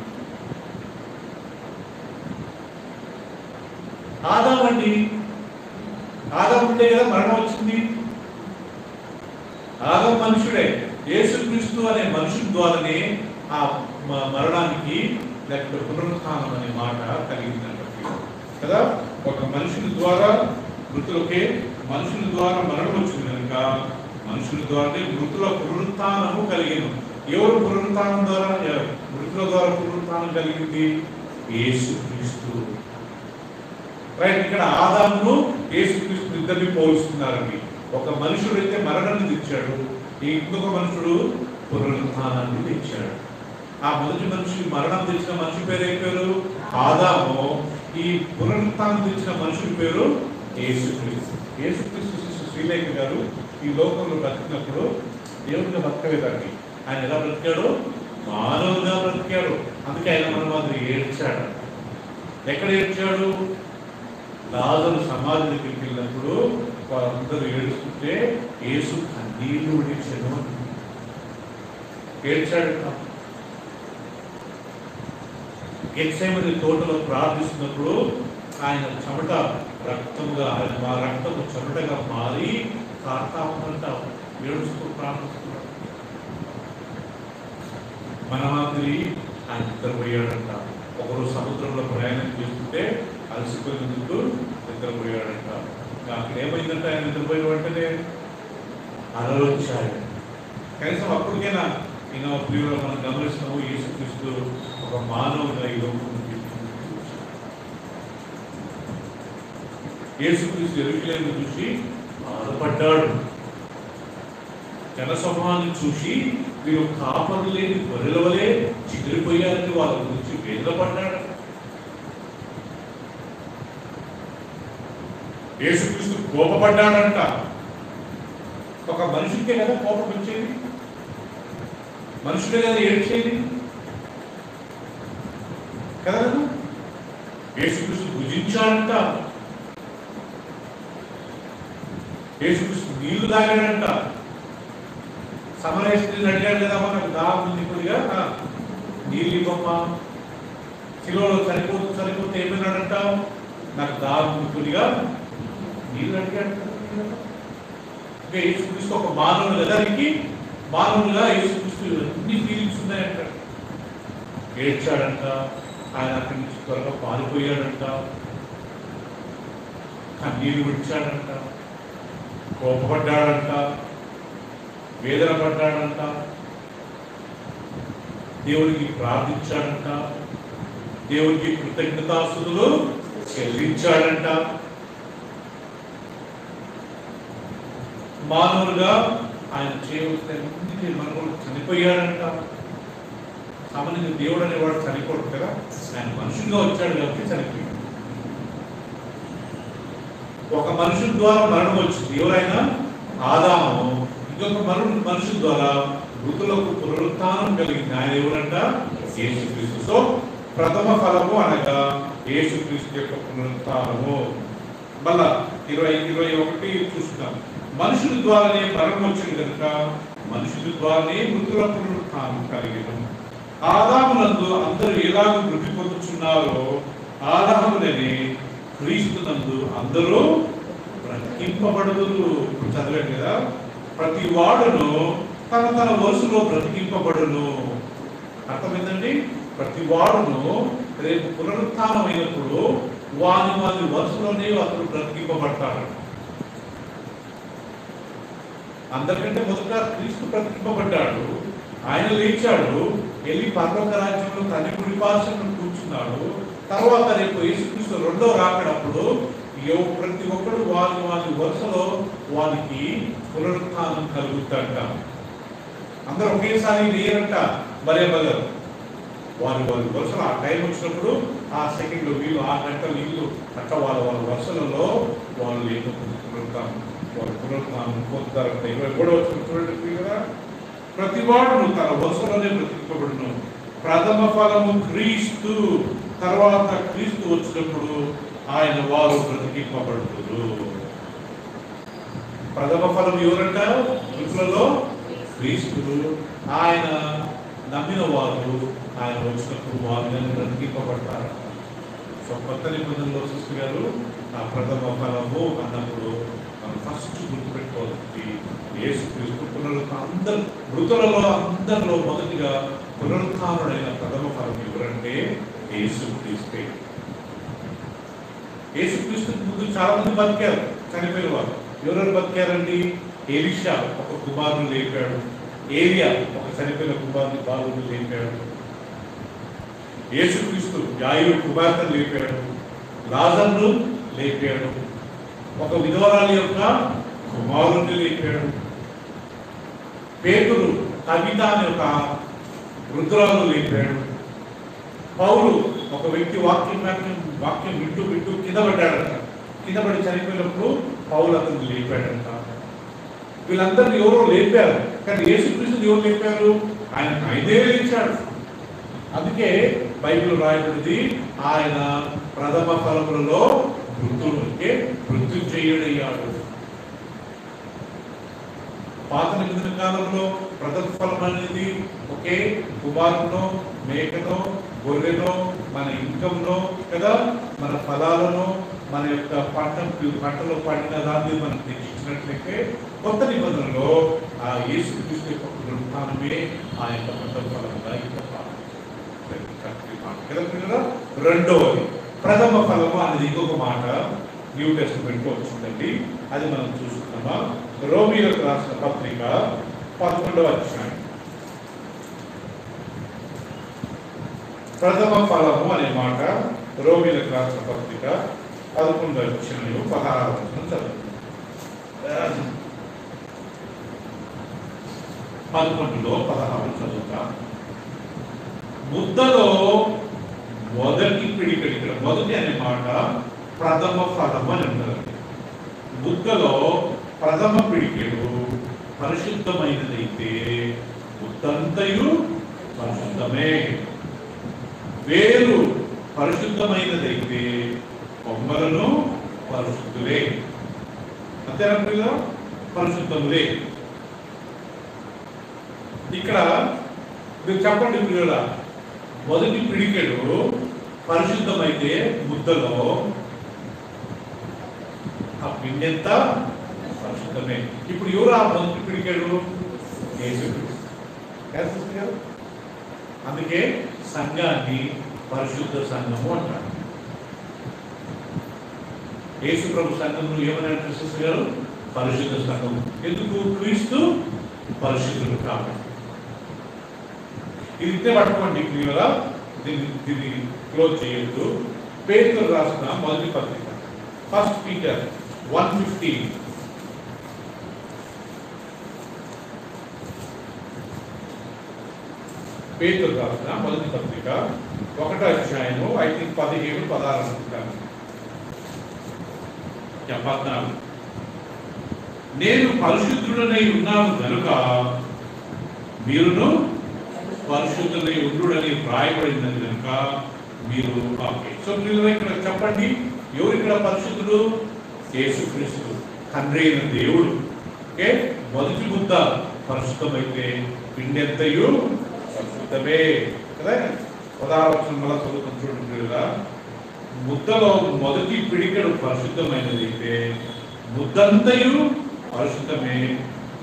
ఆదాము అండి. ఆదాము ఉంటే కదా మరణం వచ్చింది. ఆదాము మనుషుడే. యేసుక్రీస్తు అనే మనుషుల ద్వారానే ఆ మరణానికి లేకపోతే పునరుత్థానం అనే మాట కలిగిందంట కదా. ఒక మనుషుల ద్వారా మృతులకే, మనుషుల ద్వారా మరణం వచ్చింది కనుక మనుషుల ద్వారానే మృతుల పునరుత్థానము కలిగిన. ఎవరు పునరుత్థానం ద్వారా, మృతుల ద్వారా పునరుత్థానం కలిగింది? యేసుక్రీస్తు. రైట్, ఇక్కడ ఆదామును యేసుక్రీస్తు ఇద్దరిని పోలుస్తున్నారండి. ఒక మనుషుడు అయితే మరణాన్ని తెచ్చాడు, ఇంకొక మనుషుడు పునరుత్థానాన్ని తెచ్చాడు. ఆ మొదటి మనిషి మరణం తెచ్చిన మనిషి పేరు ఏ పేరు? ఆదాము. ఈ పునరుత్థానం తెచ్చిన మనుషుడి పేరు యేసుక్రీస్తు. యేసుక్రీస్తు శ్రీలేఖ గారు ఈ లోకంలో బ్రతికినప్పుడు దేవుడిగా బతకలేదండి. ఆయన ఎలా బ్రతికాడు? మానవుగా బ్రతికాడు. అందుకే ఆయన మన మాదిరి ఏడ్చాడు. ఎక్కడ ఏడ్చాడు? లాజరు సమాధి దగ్గరికి వెళ్ళినప్పుడు వారందరూ ఏడుస్తుంటే యేసు కన్నీళ్లు విడిచాడు, ఏడ్చాడు. గెత్సేమనీ తోటలో ప్రార్థిస్తున్నప్పుడు ఆయన చెమట రక్తముగా, మా రక్తము చెమటగా మారి కార్తాపంట ఏడుస్తూ ప్రార్థిస్తున్నాడు. మన మాదిరి ఆయన నిద్రపోయాడంట. ఒకరోజు సముద్రంలో ప్రయాణం చేస్తుంటే అలసిపోయినందుకు నిద్రపోయాడంట. అక్కడ ఏమైందంటే ఆయన నిద్రపోయిన వెంటనే అలలు వచ్చాయి. కనీసం అప్పటికైనా ప్రియులు మనం గమనిస్తాము, యేసుక్రీస్తు ఒక మానవుగా ఈ లోకం యేసుక్రీస్తు యెరూషలేమును చూసి బాధపడ్డాడు. జనసమూహాన్ని చూసి వీరు కాపరు లేని గొర్రెల వలె చిదిరిపోయారని వాళ్ళ గురించి వేదనపడ్డాడు. యేసుక్రీస్తు కోపపడ్డాడంట. ఒక మనిషికే కదా కోపం వచ్చేది, మనుషుడే కదా ఏడ్చేది కదా. యేసుక్రీస్తు భుజించాడంట, యేసుక్రీస్తు నీళ్లు తాగాడంట. సమరయ స్త్రీని అడిగాడు కదా, నాకు దాహం ఉంది కొద్దిగా నీళ్ళు ఇవ్వమ్మా. శిలువలో చనిపోతే ఏమన్నాడంట? నాకు దాహం ఉంది కొద్దిగా నీళ్ళు అడిగాడు. ఇంకా యేసుక్రీస్తు ఒక మానవుడు కదా, మానవులుగా యేసుక్రీస్తు అన్ని ఫీలింగ్స్ ఉన్నాయంట. ఏడ్చాడంట, ఆయన అక్కడి నుంచి త్వరగా పారిపోయాడంట, కన్నీళ్ళు విడిచాడంట, కోపపడ్డాడంట, వేదన పడ్డాడంట, దేవుడికి ప్రార్థించాడంట, దేవుడికి కృతజ్ఞతాస్తుతులు చెల్లించాడంట. మానవులుగా ఆయన చేయవలసిన మన కూడా చనిపోయాడంట. సామాన్యంగా దేవుడు అనేవాడు చనిపోడు కదా, ఆయన మనుషులుగా వచ్చాడు కాబట్టి చనిపోయాడు. ఒక మనుషుల ద్వారా మరణం వచ్చింది, ఎవరైనా ఆదాము. ఇంకొక మనుషుల ద్వారా మృతులకు పునరుత్థానం కలిగింది, ఆయన ఎవరంట? యేసుక్రీస్తు. సో ప్రథమ ఫలము అనగా యేసుక్రీస్తు యొక్క పునరుత్థానము. మళ్ళా 21 చూస్తున్నాం. మనుషుల ద్వారానే మరణం వచ్చింది కనుక మనుషుల ద్వారానే మృతుల పునరుత్థానం కలిగిన. ఆదామునందు అందరూ ఎలాగో మృతి పొందుతున్నారో ఆదామునని క్రీస్తునందు అందరూ బ్రతికింపబడుదురు. చదివాడు కదా, ప్రతి వాడును తన తన వరుసలో బ్రతికింపబడును. అర్థమైందండి? ప్రతి వాడును రేపు పునరుత్థానం అయినప్పుడు వాని వరుసలోనే అతను బ్రతికింపబడతాడు. అందరికంటే మొదట క్రీస్తు బ్రతికింపబడ్డాడు, ఆయన లేచాడు, వెళ్ళి పరలోక రాజ్యంలో తండ్రి కుడి పార్శ్వన కూర్చున్నాడు. తర్వాత రేపు యేసుక్రీస్తు రెండో రాకడప్పుడు ప్రతి ఒక్కరు వారి వరుసలో వారికి పునరుత్థానం కలుగుతాడ. అందరూ ఒకేసారి లేరంట, భలే బలరు. వారి వరుసలో ఆ టైం వచ్చినప్పుడు ఆ సెకండ్లో వీళ్ళు, ఆ గంటలు వీళ్ళు, అట్లా వాళ్ళ వరుసలలో వాళ్ళు ఏదో పునరుత్థానం పొందుతారంట. 23 వచ్చిన చూడండి కదా, ప్రతివాడును తన వరుసలోనే బ్రతికింపబడును. ప్రథమ ఫలము క్రీస్తు, తర్వాత క్రీస్తు వచ్చినప్పుడు ఆయన వారు బ్రతికింపబడుతురు. ప్రథమ ఫలం ఎవరంట? మృతులలో క్రీస్తు. ఆయన నమ్మిన వారు ఆయన వచ్చినప్పుడు వారిని బ్రతికింపబడతారు. సో కొత్త నిబంధనలో సిస్టర్ గారు ఆ ప్రథమ ఫలము అన్నప్పుడు మనం ఫస్ట్ గుర్తుపెట్టుకోవాలి, యేసుక్రీస్తు పునరుత్థానం. మృతులలో అందరిలో మొదటిగా పునరుత్థానుడైన ప్రథమ ఫలం ఎవరంటే యేసుక్రీస్తే. యేసుక్రీస్తుకు ముందు చాలా మంది బతికారు, చనిపోయిన వారు. ఎవరెవరు బతికారండి? ఎలీషా ఒక కుమారుని లేపాడు, ఏలియా ఒక చనిపోయిన కుమారుని బాలుని లేపాడు, యేసుక్రీస్తు యాయిరు కుమార్తెను లేపాడు, లాజరును లేపాడు, ఒక విధవరాలి యొక్క కుమారుని లేపాడు, పేతురు కవిత అనే ఒక వృద్ధురాలను లేపాడు, పౌలు ఒక వ్యక్తి వాక్యం వింటూ కింద పడ్డాడంట. కింద పడి చనిపోయినప్పుడు పౌలు అతను లేపాడంట. వీళ్ళందరినీ ఎవరో లేపారు, కానీ యేసుక్రీస్తుని ఎవరు లేపారు? ఆయనే లేచాడు. అందుకే బైబిల్ రాయబడింది, ఆయన ప్రథమ ఫలములలో మృత్యుంజయుడయ్యాడు. పాత నిబంధన కాలంలో ప్రథమ ఫలం అనేది ఒకే కుమారునో, మేకనో, గొర్రెనో, మన ఇన్కంలో కదా, మన ఫలాలను, మన యొక్క పంటలో పండిన దాన్ని మనం తెచ్చినట్లయితే కొత్త నిబంధనలో ఆ యేసుక్రీస్తు యొక్క పునరుత్థానమే ఆ యొక్క ప్రథమ ఫలంగా కదా. రెండవది ప్రథమ ఫలము అనేది ఇంకొక మాట న్యూ టెస్టమెంట్ లో వచ్చిందండి, అది మనం చూస్తున్నామా. రోమీయులకు రాసిన పత్రిక 11వ అధ్యాయం ప్రథమ ఫలము అనే మాట రోమీయులకు రాసిన పత్రిక 11వ అధ్యాయం 16వ వచనం చదువుతుంది. 11లో 16 చదువుతా. ముద్దలో మొదటి పిడికెడు, ఇక్కడ మొదటి అనే మాట ప్రథమ ఫలము అని అంటారు. ముద్దలో ప్రథమ పిడికెడు పరిశుద్ధమైనదైతే ముద్దంతయు పరిశుద్ధమే. వేరు పరిశుద్ధమైనదైతే కొమ్మలను పరిశుద్ధులే. అంతేనా? పరిశుద్ధములే. ఇక్కడ మీరు చెప్పండి పిల్లల, మొదటి పిడికెడు పరిశుద్ధమైతే ముద్దలో ఆ పిండి ఎంత పరిశుద్ధమే. ఇప్పుడు ఎవరు ఆ మొదటి పిడికెడు? యేసుక్రీస్తు. అందుకే సంఘాన్ని పరిశుద్ధ సంఘము అంటారు. యేసు ప్రభు సంఘంలో ఏమన్నా క్రిస్tus గారు? పరిశుద్ధ సంఘం. ఎందుకు? క్రీస్తు పరిశుద్ధుడు కాబట్టి. ఇది ఇంతే పట్టుకోండి క్లియర్గా, దీన్ని క్లోజ్ చేయొద్దు. పేతురు రాసిన మొదటి పత్రిక 1 Peter 1:15. పేతురు రాసిన మొదటి పత్రిక 1వ అధ్యాయము ఐ థింక్ 17, 16 అనుకుంటాను. 14. నేను పరిశుద్ధుడనై ఉన్నాను కనుక మీరును పరిశుద్ధులై ఉండుడని వ్రాయబడిందని కనుక మీరు సో మీరు ఇక్కడ చెప్పండి, ఎవరు ఇక్కడ పరిశుద్ధుడు? యేసుక్రీస్తు, తండ్రి అయిన దేవుడు. ఓకే, మొదటి ముద్ద పరిశుద్ధమైతే పిండెంతయు పరిశుద్ధమే కదా. 16వ వచనం మళ్ళా చదువుతాం చూడండి కదా. ముద్దలో మొదటి పిడికెడు పరిశుద్ధమైనదైతే ముద్దంతయు పరిశుద్ధమే,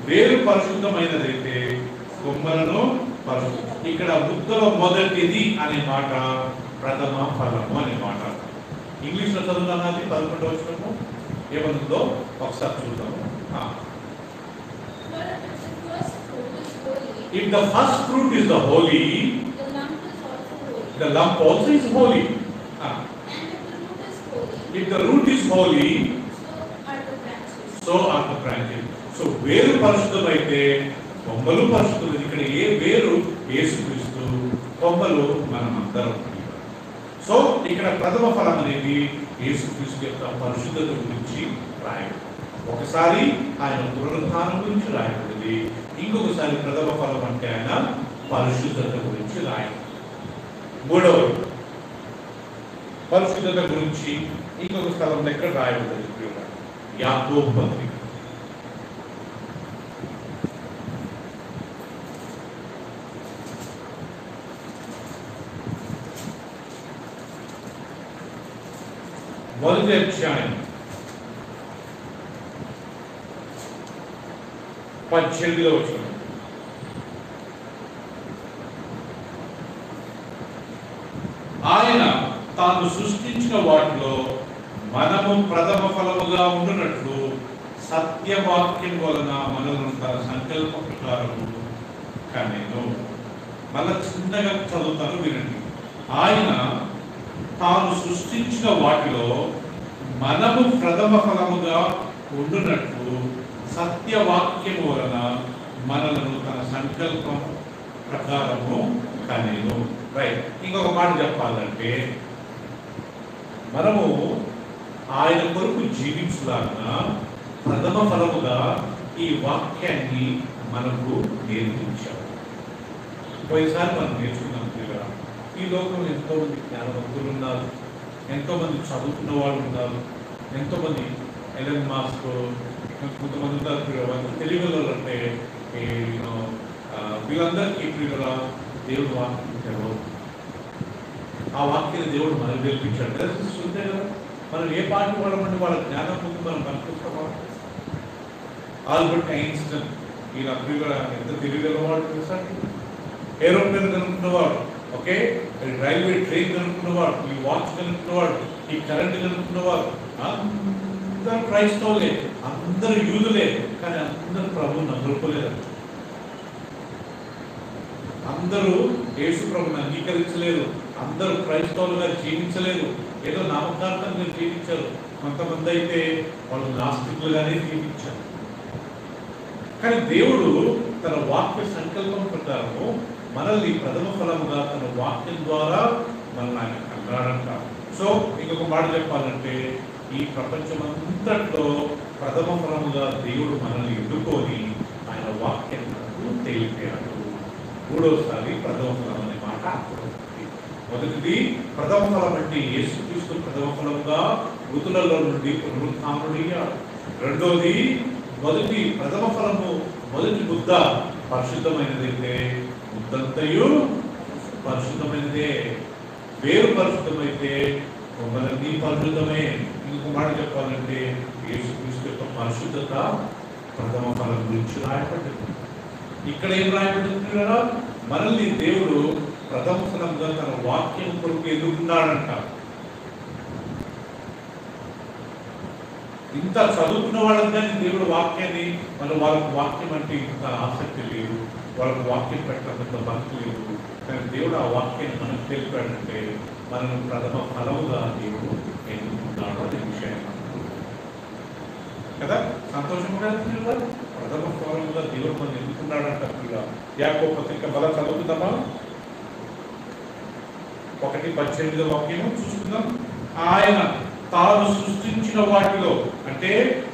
వేరు పరిశుద్ధమైనదైతే కొమ్మలను పరిశుద్ధం. ఇక్కడ ముద్దలో మొదటిది అనే మాట ప్రథమ ఫలము అనే మాట. ఇంగ్లీష్ లో చదువుతున్నది 11వ వచనము ఏమనుందో ఒకసారి చూద్దాము. If the first fruit is the holy, the lump also is holy. If the root is holy, so are the branches. So వేరు పరిశుద్ధమైతే కొమ్మలు పరిశుద్ధులు. ఇక్కడ ఏ వేరు? యేసుక్రీస్తు, కొమ్మలు మనమందరం. సో ఇక్కడ ప్రథమ ఫలం అనేది యేసుక్రీస్తు యొక్క పరిశుద్ధత గురించి రాయబడింది. ఒకసారి ఆయన పునరుత్థానం గురించి రాయబడింది, ఇంకొకసారి ప్రథమ ఫలం అంటే ఆయన పరిశుద్ధత గురించి రాయబడింది. మూడవది పరిశుద్ధత గురించి ఇంకొక స్థలం ఎక్కడ రాయబడింది? యాకోబు పత్రిక. మొదటి అధ్యాయం 18వ వచనం. ఆయన తాను సృష్టించిన వాటిలో మనము ప్రథమ ఫలముగా ఉండునట్లు సత్యవాక్యం వలన మనల్ని తన సంకల్ప ప్రకారము కనెను. మళ్ళా చిన్నగా చదువుతాను వినండి. ఆయన తాను సృష్టించిన వాటిలో మనము ప్రథమ ఫలముగా ఉండునట్లు సత్యవాక్యము వలన మనలను తన సంకల్పం ప్రకారము కనెను. రైట్, ఇంకొక మాట చెప్పాలంటే మనము ఆయన కొరకు జీవించలాగా ప్రథమ ఫలముగా ఈ వాక్యాన్ని మనకు నేర్పించారు. పోయినసారి మనం నేర్చుకున్నాం కదా, ఈ లోకంలో ఎంతో మంది జ్ఞానవంతులు ఉన్నారు, ఎంతో మంది చదువుకున్న వాళ్ళు ఉన్నారు, ఎంతో మంది ఎలన్ మాస్క్, కొంతమంది ఉన్నారు తెలుగులో అంటే వీళ్ళందరికీ ప్రియుల దేవుడు వాక్యం తెలవదు. ఆ వాక్యాన్ని దేవుడు మనకు నేర్పించాడు కదా. చూస్తే కదా మనం ఏ పాట పడమంటే వాళ్ళ జ్ఞానం ముందు మనం కనుక్కొస్తామా? ఆల్బర్ట్ ఐన్స్టైన్ ఈయన ప్రియుల ఎంత తెలియగలవాడు తెలుసా? ఏరోప్లేన్ కనుక్కున్నవాడు, ఓకే, రైల్వే ట్రైన్ కనుక్కున్నవాడు, ఈ వాచ్ కనుక్కున్నవాడు, ఈ కరెంట్ కనుక్కున్నవాడు. అందరూ క్రైస్తవులే, అందరూ యూదులే, కానీ అందరూ ప్రభువుని నమ్ముకోలేదు. అందరూ యేసు ప్రభువుని అంగీకరించలేదు, అందరూ క్రైస్తవులుగా జీవించలేదు, ఏదో నామకార్థంగా జీవించారు. కొంతమంది అయితే వాళ్ళు నాస్తికులుగానే జీవించారు. కానీ దేవుడు తన వాక్య సంకల్పం ప్రకారము మనల్ని ప్రథమ ఫలముగా తన వాక్యం ద్వారా మనల్ని ఆయన కన్నాడంట. సో ఇంకొక మాట చెప్పాలంటే ఈ ప్రపంచమంతట్లో ప్రథమ ఫలముగా దేవుడు మనల్ని ఎన్నుకొని ఆయన వాక్యాన్ని తెలిపాడు. మూడోసారి ప్రథమ ఫలం అనే మాట. మొదటిది ప్రథమ ఫలం అంటే యేసుక్రీస్తు ప్రథమ ఫలముగా మృతులలో నుండి పునరుత్థానుడయ్యాడు. రెండోది మొదటి ప్రథమ ఫలము, మొదటి ముద్ద పరిశుద్ధమైనదైతే ముద్దంతయు పరిశుద్ధమైనదే, వేరు పరిశుద్ధమైతే కొమ్మలన్నీ పరిశుద్ధమే. ఇంకొక మాట చెప్పాలంటే యేసుక్రీస్తు యొక్క పరిశుద్ధత ప్రథమ ఫలం గురించి రాయబడింది. ఇక్కడ ఏం రాయబడింది కదా? మనల్ని దేవుడు ప్రథమ ఫలంగా తన వాక్యం కొరకు ఎదుర్కొన్నాడంట. ఇంత చదువుకున్న వాళ్ళకి కానీ దేవుడు వాక్యాన్ని వాళ్ళకి వాక్యం అంటే ఇంత ఆసక్తి లేదు, వాళ్ళకి వాక్యం పెట్టడంత భక్తి లేదు. కానీ దేవుడు ఆ వాక్యాన్ని మనకు తెలిపాడంటే మనను ప్రథమ ఫలముగా దేవుడు ఎన్నుకున్నాడు అనే విషయం కదా. సంతోషంగా ప్రథమ ఫలముగా దేవుడు మనం ఎన్నుకున్నాడంట. యాకోబు పత్రిక బల చదువుతుందమ్మా. 1:18 వాక్యము చూసుకుందాం. ఆయన తాను సృష్టించిన వాటిలో, అంటే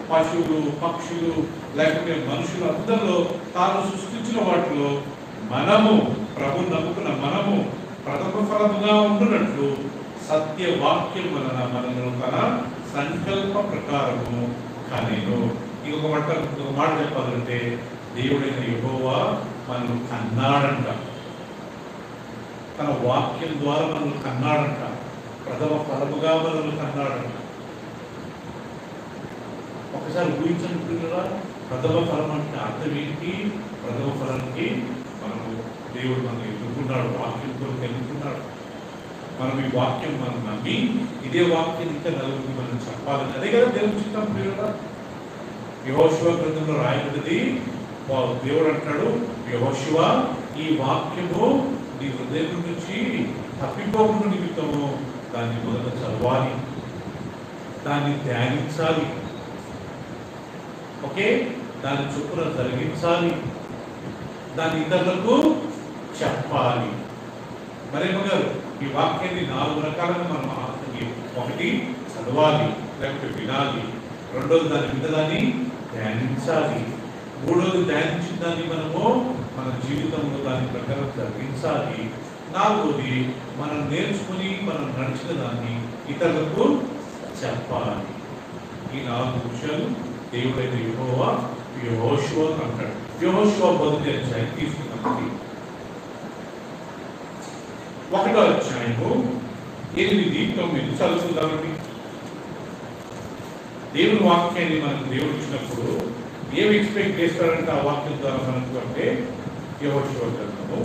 పశువులు, పక్షులు, లేకపోతే మనుషులు అందరిలో తాను సృష్టించిన వాటిలో మనము, ప్రభు నమ్ముకున్న మనము ప్రథమ ఫలముగా ఉంటున్నట్లు సత్యవాక్యం వలన మనను తన సంకల్ప ప్రకారము కనెను. ఇంకొక మాట చెప్పాలంటే, దేవుడైన యెహోవా మనల్ని కన్నాడంట. తన వాక్యం ద్వారా మనల్ని కన్నాడంట. ప్రథమ ఫలముగా మనల్ని కన్నాడంట. ఒకసారి ఊహించనుకుంటున్నారా? ప్రథమ ఫలం అంటే అర్థం ఏంటి? ప్రథమ ఫలానికి మనము దేవుడు మనల్ని ఎన్నుకున్నాడు, వాక్యంతో ఎన్నుకున్నాడు. మనం ఈ వాక్యం మనం నమ్మి ఇదే వాక్యం ఇంకా నలుగురికి మనం చెప్పాలని, అదే కదా దేవుడు చిత్తం. ప్రియుడా, యెహోషువ గ్రంథంలో రాయబడింది. దేవుడు అంటాడు, యెహోషువ ఈ వాక్యము నీ హృదయం నుంచి తప్పిపోకుండా నిమిత్తము దాన్ని మొదట చదవాలి, దాన్ని ధ్యానించాలి, ఓకే, దాన్ని చొప్పున జరిగించాలి, దాన్ని ఇతరులకు చెప్పాలి. మరేమో గారు, ఈ వాక్యాన్ని 4 రకాలుగా మనం ఒకటి చదవాలి, లేకపోతే వినాలి, రెండోది దాని మీద దాన్ని ధ్యానించాలి, మూడోది ధ్యానించిన దాన్ని మనము మన జీవితంలో దాని ప్రకారం జరిగించాలి, నాలుగోది మనం నేర్చుకుని మనం నడిచిన దాన్ని ఇతరులకు చెప్పాలి. ఈ 4 విషయాలు దేవుడైన యెహోవా యెహోషువ అంటాడు. యెహోషువ 1వ అధ్యాయం తీసుకున్నాం. 1వ అధ్యాయము 8, 9 చదువుకుందామండి. దేవుని వాక్యాన్ని మనకు దేవుడు ఇచ్చినప్పుడు ఏమి ఎక్స్పెక్ట్ చేస్తారంటే ఆ వాక్యం ద్వారా మనకు అంటే, యెహోషువ గ్రంథము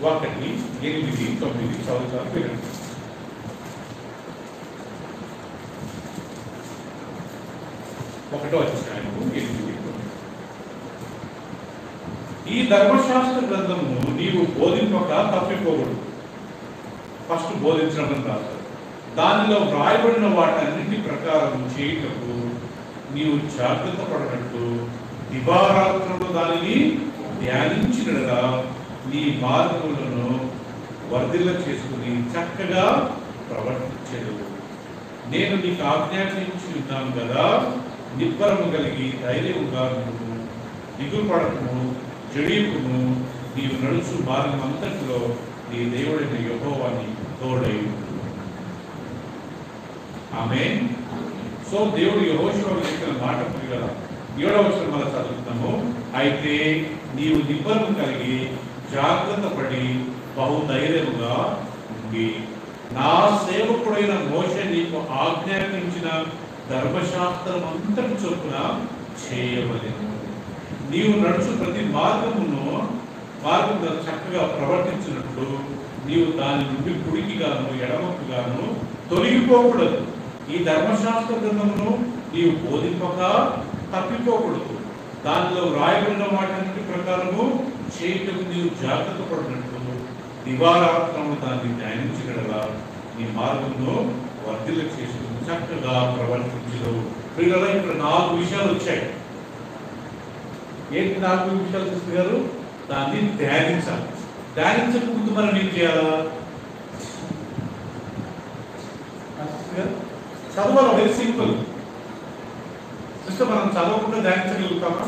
1, 8, 9 చదువుతారు వినండి. ఒకటో అధ్యాయము 8, 9. ఈ ధర్మశాస్త్ర గ్రంథము నీవు బోధింపక తప్పిపోకూడదు. ఫస్ట్ బోధించడం రాదు. దానిలో వ్రాయబడిన వాటన్నింటి ప్రకారం చేయటకు నీవు జాగ్రత్త పడినట్టు దివారాత్రులు దానిని ధ్యానించినగా నీ మార్గములను వర్ధిల్ల చేసుకుని చక్కగా ప్రవర్తించదు. నేను నీకు ఆజ్ఞాపించి ఉన్నాను కదా, నిబ్బరము కలిగి ధైర్యముగా నువ్వు దిగులు పడకము, జడియకుము, నీవు నడుచు మార్గం అంతటిలో నీ దేవుడైన యెహోవాని తోడై. ఆమేన్. సో దేవుడు యెహోషువకు చెప్పిన మాట కదా, 7వ వచనం మనం చదువుతున్నాము. అయితే నీవు నిబ్బరము కలిగి జాగ్రత్త పడి బహుధైర్యముగా ఉండి నా సేవకుడైన మోషే నీకు ఆజ్ఞాపించిన ధర్మశాస్త్రం అంతటి చొప్పున చేయవలెను. నీవు నడుచు ప్రతి మార్గమును చక్కగా ప్రవర్తించినట్లు నీవు దాని నుండి కుడికి గాను ఎడమకు గాను తొలగిపోకూడదు. ఈ ధర్మశాస్త్ర గ్రంథమును నీవు బోధింపక తప్పిపోకూడదు. దానిలో రాయబడిన వాటి ప్రకారము చేయటకు నీవు జాగ్రత్త పడినట్లు దివారాత్రము దాన్ని ధ్యానించగలరా నీ మార్గంలో వర్ధిల్ల చేసుకుని చక్కగా ప్రవర్తించదు. వీళ్ళలో ఇక్కడ 4 విషయాలు వచ్చాయి. ఏంటి 4 విషయాలు చూస్తున్నారు? దాన్ని ధ్యానించాలి. ధ్యానించక ముందు మనం ఏం చేయాలా? చదవాలి. Very simple sister. మనం చదవకుండా ధ్యానించగలుగుతామా?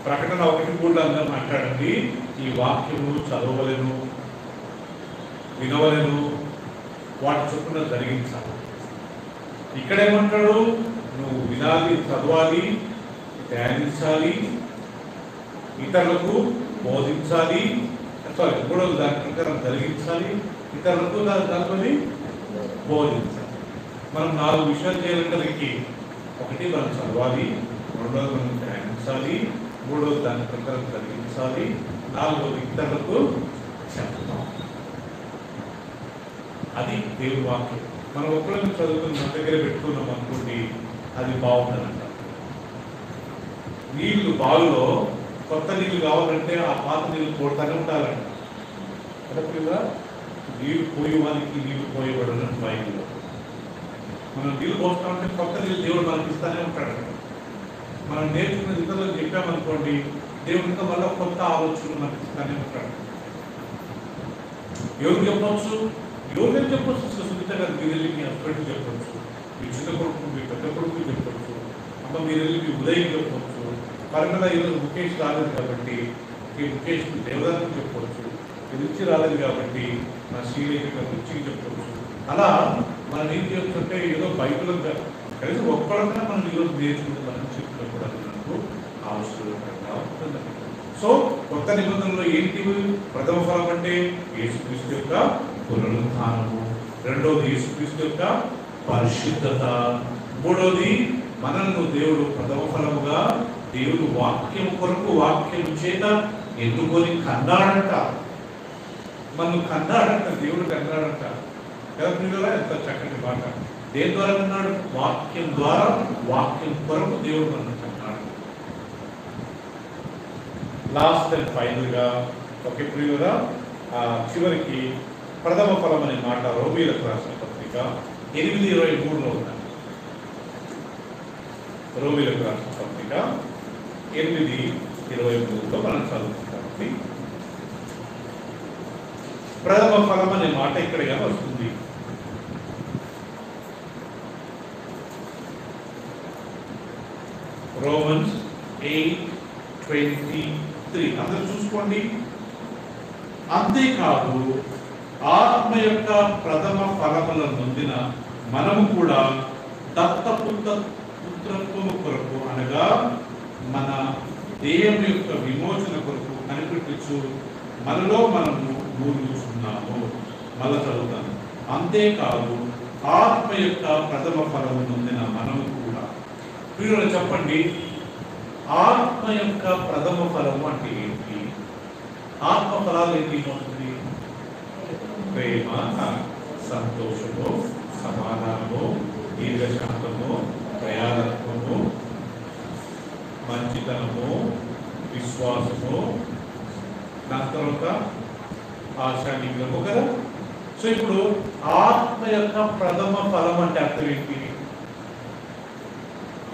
ప్రకటన 1:3 మాట్లాడండి. ఈ వాక్యము చదవలేను, వినవలేను, వాటి చొప్పున జరిగించాలి. ఇక్కడేమంటాడు? నువ్వు వినాలి, చదవాలి, ధ్యానించాలి, ఇతరులకు బోధించాలి, మూడవది దాని ప్రకారం జరిగించాలి, ఇతరులకు దానిని బోధించాలి. మనం 4 విషయాలు చేయాలంటే దానికి ఒకటి మనం చదవాలి, రెండవది మనం ధ్యానించాలి, మూడవది దాని ప్రకారం జరిగించాలి, నాలుగవది ఇతరులకు చెప్తాం. అది దేవుని వాక్యం. మనం ఒక్కరిని చదువుకుని మన దగ్గర పెట్టుకున్నాం అనుకోండి, అది బాగుంటుందంట. నీళ్లు బావిలో కొత్త నీళ్లు కావాలంటే ఆ పాత నీళ్లు పోతానే ఉండాలంట. కరెక్ట్గా నీళ్లు పోయేవానికి నీళ్లు పోయబడినట్టు బైబిల్లో మనం నీళ్ళు పోస్తామంటే కొత్త నీళ్ళు దేవుడు మనకి ఇస్తానే ఉంటాడు. మనం నేర్చుకున్న ఇతరులకు చెప్పామనుకోండి, దేవుడితో మళ్ళీ కొత్త ఆలోచనలు మనకి ఇస్తానే ఉంటాడు. ఎవరికి చెప్పవచ్చు? ఎవరికైనా చెప్పొచ్చు. సునీత గారు మీరు వెళ్ళి మీ హస్బెండ్కి చెప్పొచ్చు, మీ చిన్న కొడుకు మీ పెద్ద కొడుకు చెప్పొచ్చు, అమ్మ మీరు వెళ్ళి మీ ఉదయం చెప్పొచ్చు. పరంగా ఈరోజు ముఖేష్ రాలేదు కాబట్టి ముఖేష్ దేవదానికి చెప్పొచ్చు, రుచి రాలేదు కాబట్టి నా శ్రీలేఖ రుచికి చెప్పొచ్చు. అలా మనం ఏం చేస్తుంటే ఏదో బైబిల్ కనీసం ఒక్కడన్నా మనం ఈరోజు నేర్చుకుంటామని చెప్పిన కూడా మనకు అవసరంగా ఉంటుంది. సో కొత్త నిబంధనలో ఏంటి? ప్రథమ ఫలం అంటే యేసుక్రీస్తు యొక్క పునరుత్థానము, రెండోది యేసుక్రీస్తు యొక్క పరిశుద్ధత, మూడోది మనల్ని దేవుడు ప్రథమ ఫలముగా దేవుడు వాక్యం కొరకు వాక్యం చేత ఎన్నుకొని కన్నాడంట. మనం కన్నాడంట, దేవుడు కన్నాడంట కదా పిల్లల. ఎంత చక్కటి మాట! దేని ద్వారా కన్నాడు? వాక్యం ద్వారా, వాక్యం కొరకు దేవుడు మనం కన్నాడు. లాస్ట్ అండ్ ఫైనల్ గా ఒకే ప్రియుల చివరికి ప్రథమ ఫలం అనే మాట రోమీయులకు రాసిన పత్రిక 8:23లో ఉన్నాయి. రోమీయులకు రాసిన పత్రిక 8:23లో మనం చదువుకుంటాం. ప్రథమ ఫలం అనే మాట ఇక్కడ వస్తుంది. రోమన్స్ 8:23 అందరూ చూసుకోండి. అంతేకాదు ఆత్మ యొక్క ప్రథమ ఫలముల నొందిన మనము కూడా దత్తపుత్రత్వము కొరకు అనగా మన దేహం యొక్క విమోచన కొరకు కనిపెట్టుచు మనలో మనము మూలుగుచున్నాము. మళ్ళా చదువుతాను. అంతేకాదు ఆత్మ యొక్క ప్రథమ ఫలము నొందిన మనము కూడా. మీరు చెప్పండి, ఆత్మ యొక్క ప్రథమ ఫలము అంటే ఏంటి? ఆత్మ ఫలాలు ఏంటి? మొదటిది ప్రేమ, సంతోషము, సమాధానము, దీర్ఘశాంతము, దయాలత్వము, మంచితనము, విశ్వాసము, దాని తర్వాత ఆశానిగ్రహము కదా. సో ఇప్పుడు ఆత్మ యొక్క ప్రథమ ఫలం అంటే అర్థం ఏంటి?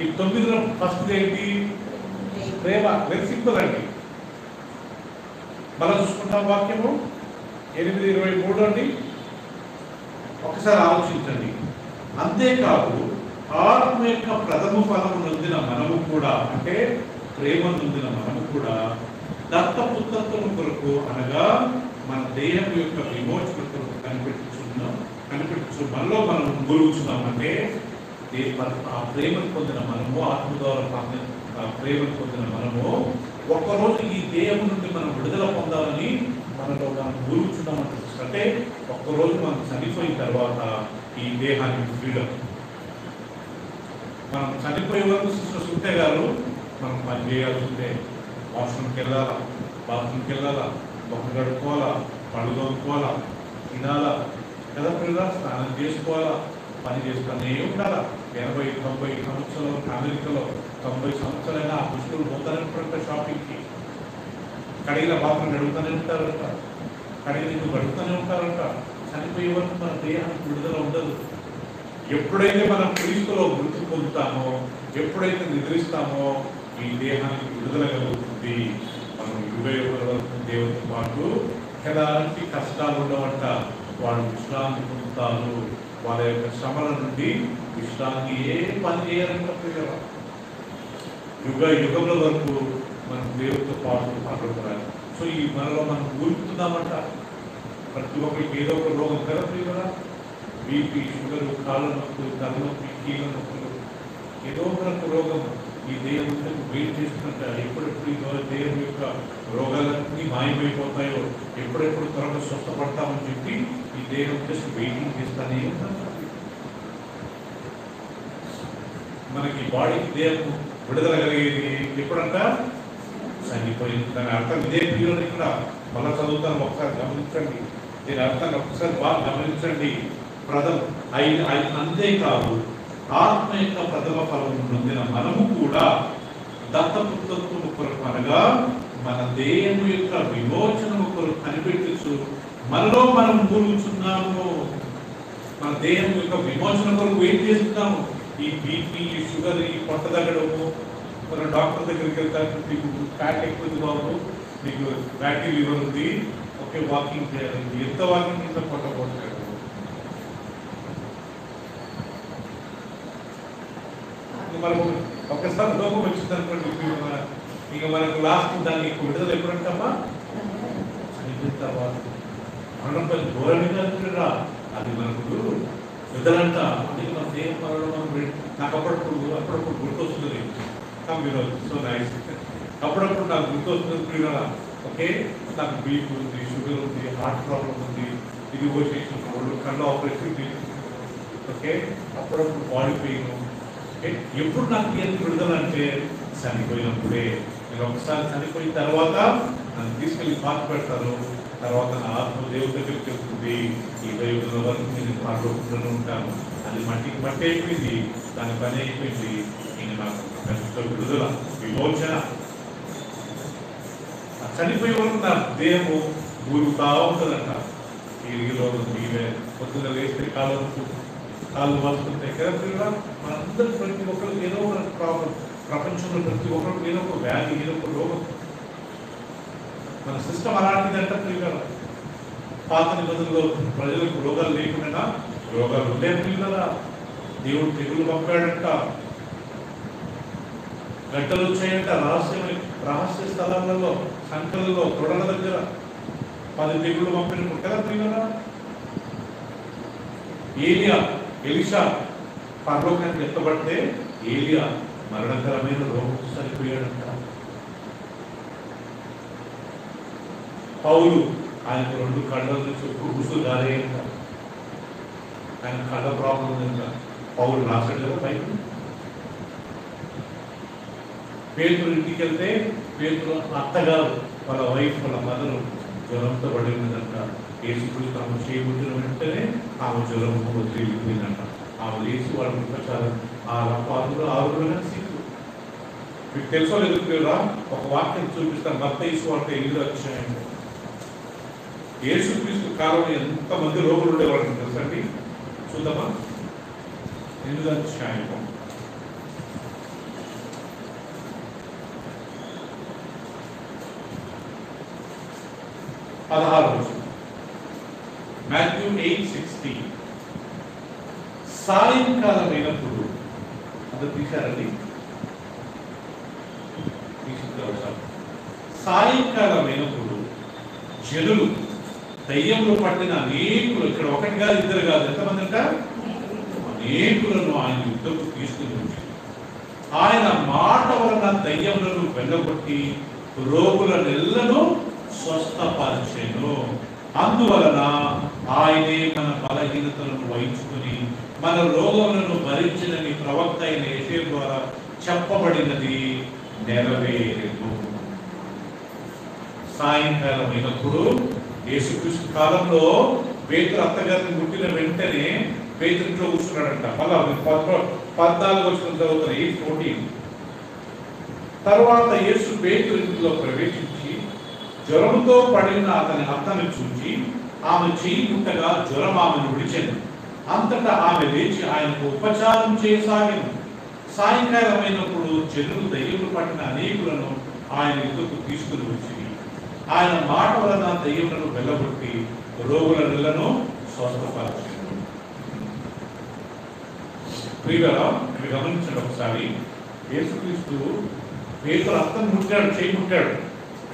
ఈ 9లో ఫస్ట్ ఏంటి? ప్రేమ. వెరీ సింపుల్ అండి. మనం చూసుకుంటాం వాక్యము 8:23 అండి. ఒకసారి ఆలోచించండి. అంతేకాదు ఆత్మ యొక్క ప్రథమ ఫలము నొందిన మనము కూడా, అంటే ప్రేమ నొందిన మనము కూడా దత్తపుత్రత్వం కొరకు అనగా మన దేహం యొక్క విమోచన కొరకు కనిపెట్టుచు మనలో మనం గురుగుచున్నాం. అంటే ఆ ప్రేమను పొందిన మనము, ఆత్మ ద్వారా ప్రేమను పొందిన మనము ఒక్కరోజు ఈ దేహం నుండి మనం విడుదల పొందాలని మనలో మనం గురుగుచున్నాం. అంటే ఒక్కరోజు మనం చనిపోయిన తర్వాత ఈ దేహానికి ఫ్రీడమ్. మనం చనిపోయే వరకు సిస్టర్ సుంటే గారు మనం పని చేయాల్సిందే. వాష్రూమ్కి వెళ్ళాలా, బాత్రూమ్కి వెళ్ళాలా, మొహం కడుక్కోవాలా, పళ్ళు తోముకోవాలా, తినాలా కదా పిల్లల, స్నానం చేసుకోవాలా, పని చేసుకునే ఉండాలా. 80-90 సంవత్సరాలు అమెరికాలో 90 సంవత్సరాలైనా ఆ పుష్కరులు పోతానే ఉంటారంట షాపింగ్కి. కడిగిన పాత్రలు గడుగుతూనే ఉంటారంట, కడిగిన గడుగుతూనే ఉంటారంట. చనిపోయే వరకు మన దేహానికి విడుదల ఉండదు. ఎప్పుడైతే మనం క్రీస్తులో మృతి పొందుతామో, ఎప్పుడైతే నిద్రిస్తామో ఈ దేహానికి విడుదల కలుగుతుంది. మనం 20 వరకు దేవుడితో పాటు ఎలాంటి కష్టాలు ఉండవంట. వాళ్ళు విశ్రాంతి పొందుతారు. వాళ్ళ యొక్క శ్రమల నుండి విశ్రాంతి ఏ పని చేయాలంటే యుగంలో వరకు మనం దేవుడితో పాటు పడుతున్నారు. సో ఈ మనలో మనం ఊరుకుతున్నామంట. ప్రతి ఒక్కరికి ఏదో ఒక రోగం కదా, బీపీ, షుగర్, కాళ్ళ నొప్పులు, తలనొప్పి, కీళ్ళ నొప్పులు, ఏదో ఒక రోగం ఈ దేవుడికి వెయిట్ చేస్తున్నట్ట. ఎప్పుడెప్పుడు ఈ దేవుడి యొక్క రోగాలన్నీ మాయమైపోతాయో, ఎప్పుడెప్పుడు త్వరగా స్వస్థపడతామని చెప్పి ఈ దేహం జస్ట్ వెయిటింగ్ చేస్తానే ఉంటాం. మనకి బాడీకి దేహం విడుదల కలిగేది ఎప్పుడంట? చనిపోయింది. దాని అర్థం ఇదే పిల్లలు. ఇక్కడ మళ్ళా చదువుతాను, ఒకసారి గమనించండి. దీని అర్థాన్ని ఒకసారి బాగా గమనించండి. అంతేకాదు ఆత్మ యొక్క ప్రథమ ఫలం నొందిన మనము కూడా దత్తపుత్రత్వము కొరకు అనగా మన దేహము యొక్క విమోచనము కొరకు కనిపెట్టుచు మనలో మనం మూలుగుచున్నాము. మన దేహం యొక్క విమోచన కొరకు ఏం చేస్తున్నాము? ఈ బీపీ, ఈ షుగర్, ఈ పొట్ట తగ్గడము, మన డాక్టర్ దగ్గరికి వెళ్తారు, మీకు ఫ్యాట్ ఎక్కువ బాబు, మీకు ఫ్యాటీ లివర్ ఉంది, ఒక ఓకే వాకింగ్ చేయాలి, ఎంత వాకింగ్ చేసినా కొట్టబోతాడు. మనకు ఒక్కసారి లోపం వచ్చింది అనుకోండి, ఇక మనకు లాస్ట్ దాన్ని విడుదల ఎప్పుడంటమ్మా చనిపోయిన తర్వాత. మరణం కొంచెం ఘోరంగా అనుకుంటురా, అది మనకు విడుదలంట. అందుకే మన దేహం మరణం నాకు అప్పుడప్పుడు గుర్తొస్తుంది. సో నైస్, అప్పుడప్పుడు నాకు గుర్తొస్తుంది ప్రియురా. ఓకే, నాకు బీపీ ఉంది, షుగర్ ఉంది, హార్ట్ ప్రాబ్లం ఉంది, ఇది ఓషన్ కళ్ళు ఆపరేషన్, ఓకే, అప్పుడప్పుడు బాడీ పెయిన్. ఎప్పుడు నాకు ఏం విడుదల అంటే చనిపోయినప్పుడే. నేను ఒకసారి చనిపోయిన తర్వాత నన్ను తీసుకెళ్ళి పాత పెడతారు. తర్వాత నా ఆత్మ దేవుడి దగ్గరికి వెళ్తుంది. ఈ దైవం వరకు నేను పాల్గొంటూనే ఉంటాను. అది మట్టికి మట్టి అయిపోయింది, దాని పని అయిపోయింది. నేను నాకు పెద్ద విడుదల, విమోచన. చనిపోయే వరకు నా దేహము ఊరుతా ఉంటుందంట. ఈ రోజు మీవే పొద్దున్న వేస్తే కాళ్ళు వస్తుంటాయి కదా. మనందరూ ప్రతి ఒక్కరికి ఏదో ఒక ప్రాబ్లం, ప్రపంచంలో ప్రతి ఒక్కరికి ఏదో ఒక వ్యాధి, ఏదో ఒక రోగం. మన సిస్టమ్ అలాంటిదంట ప్రియుల. పాత నిబంధనలో ప్రజలకు రోగాలు లేకుండా రోగాలు ఉండే ప్రియుల. దేవుడు తెగులు పంపాడంట, గడ్డలు వచ్చాయంట, రహస్య స్థలాలలో, సంకలలో, తొడల దగ్గర 10 తెగులు పంపినప్పుడు కదా ప్రియుల. ఎలీషా పరలోకానికి ఎత్తబడితే ఏలియా మరణకరమైన రోగం చనిపోయాడంట. పౌలు ఆయనకు 2 కళ్ళ నుంచి గుసులు గారేయంట. ఆయన కళ్ళ ప్రాబ్లం ఉందంట. పౌలు రాశాడు కదా పైకి. పేతురు ఇంటికి వెళ్తే పేతురు అత్తగారు వాళ్ళ వైఫ్, వాళ్ళ మదరు జ్వరంతో పడి ఉన్నదంట. యేసుక్రీస్తు ఆమె చేయబుట్టిన వెంటనే ఆమె జ్వరం వదిలిపోయిందంట. ఆమె లేచి వాళ్ళ ఉపచారం ఆ పాత్రలో 6 సీట్లు. మీకు తెలుసో లేదు రా, ఒక వాక్యం చూపిస్తాను. మత్తయి సువార్త 8వ అధ్యాయం. యేసుక్రీస్తు కాలంలో ఎంతమంది రోగులు ఉండేవాళ్ళు తెలుసండి? చూద్దామా? 8వ అధ్యాయం 16. మాథ్యూ 8:16. సాయంకాలం అయినప్పుడు అందరూ తీశారండి, సాయంకాలం అయినప్పుడు జనులు దయ్యంలో పట్టిన అనేకులు, ఇక్కడ ఒకటి కాదు, 2 కాదు, ఎంతమంది అంట? అనేకులను ఆయన యుద్ధకు తీసుకుని వచ్చి ఆయన మాట వలన దయ్యములను వెళ్ళగొట్టి రోగులనెల్లను స్వస్థపరిచెను. అందువలన ఆయనే మన బలహీనతలను వహించుకుని మన రోగములను భరించినని ప్రవక్త అయిన యెషయా ద్వారా చెప్పబడినది నెరవేరెను. సాయంకాలం అయినప్పుడు యేసుక్రీస్తు కాలంలో పేతురు అత్తగారిని ముట్టిన వెంటనే పేతురులో కూర్చున్నాడంట. మళ్ళా 14 వచ్చిన చదువుతారు 8:14. తర్వాత యేసు పేతురు ఇంటిలో ప్రవేశించి జ్వరంతో పడిన అతని అత్తను చూచి ఆమె చేయి ముట్టగా జ్వరం ఆమెను విడిచెను. అంతటా ఆమె లేచి ఆయనకు ఉపచారం చేయసాగాను. సాయంకాలం అయినప్పుడు జనులు దయ్యములు పట్టిన అనేకులను ఆయన ఎదుకు తీసుకుని వచ్చి ఆయన మాట వలన దయ్యములను వెళ్ళగొట్టి రోగులను స్వస్థపరిచారు. ప్రియులారా, మీరు గమనించండి ఒకసారి. యేసుక్రీస్తు పేతురు అత్తను ముట్టాడు, చేయి ముట్టాడు.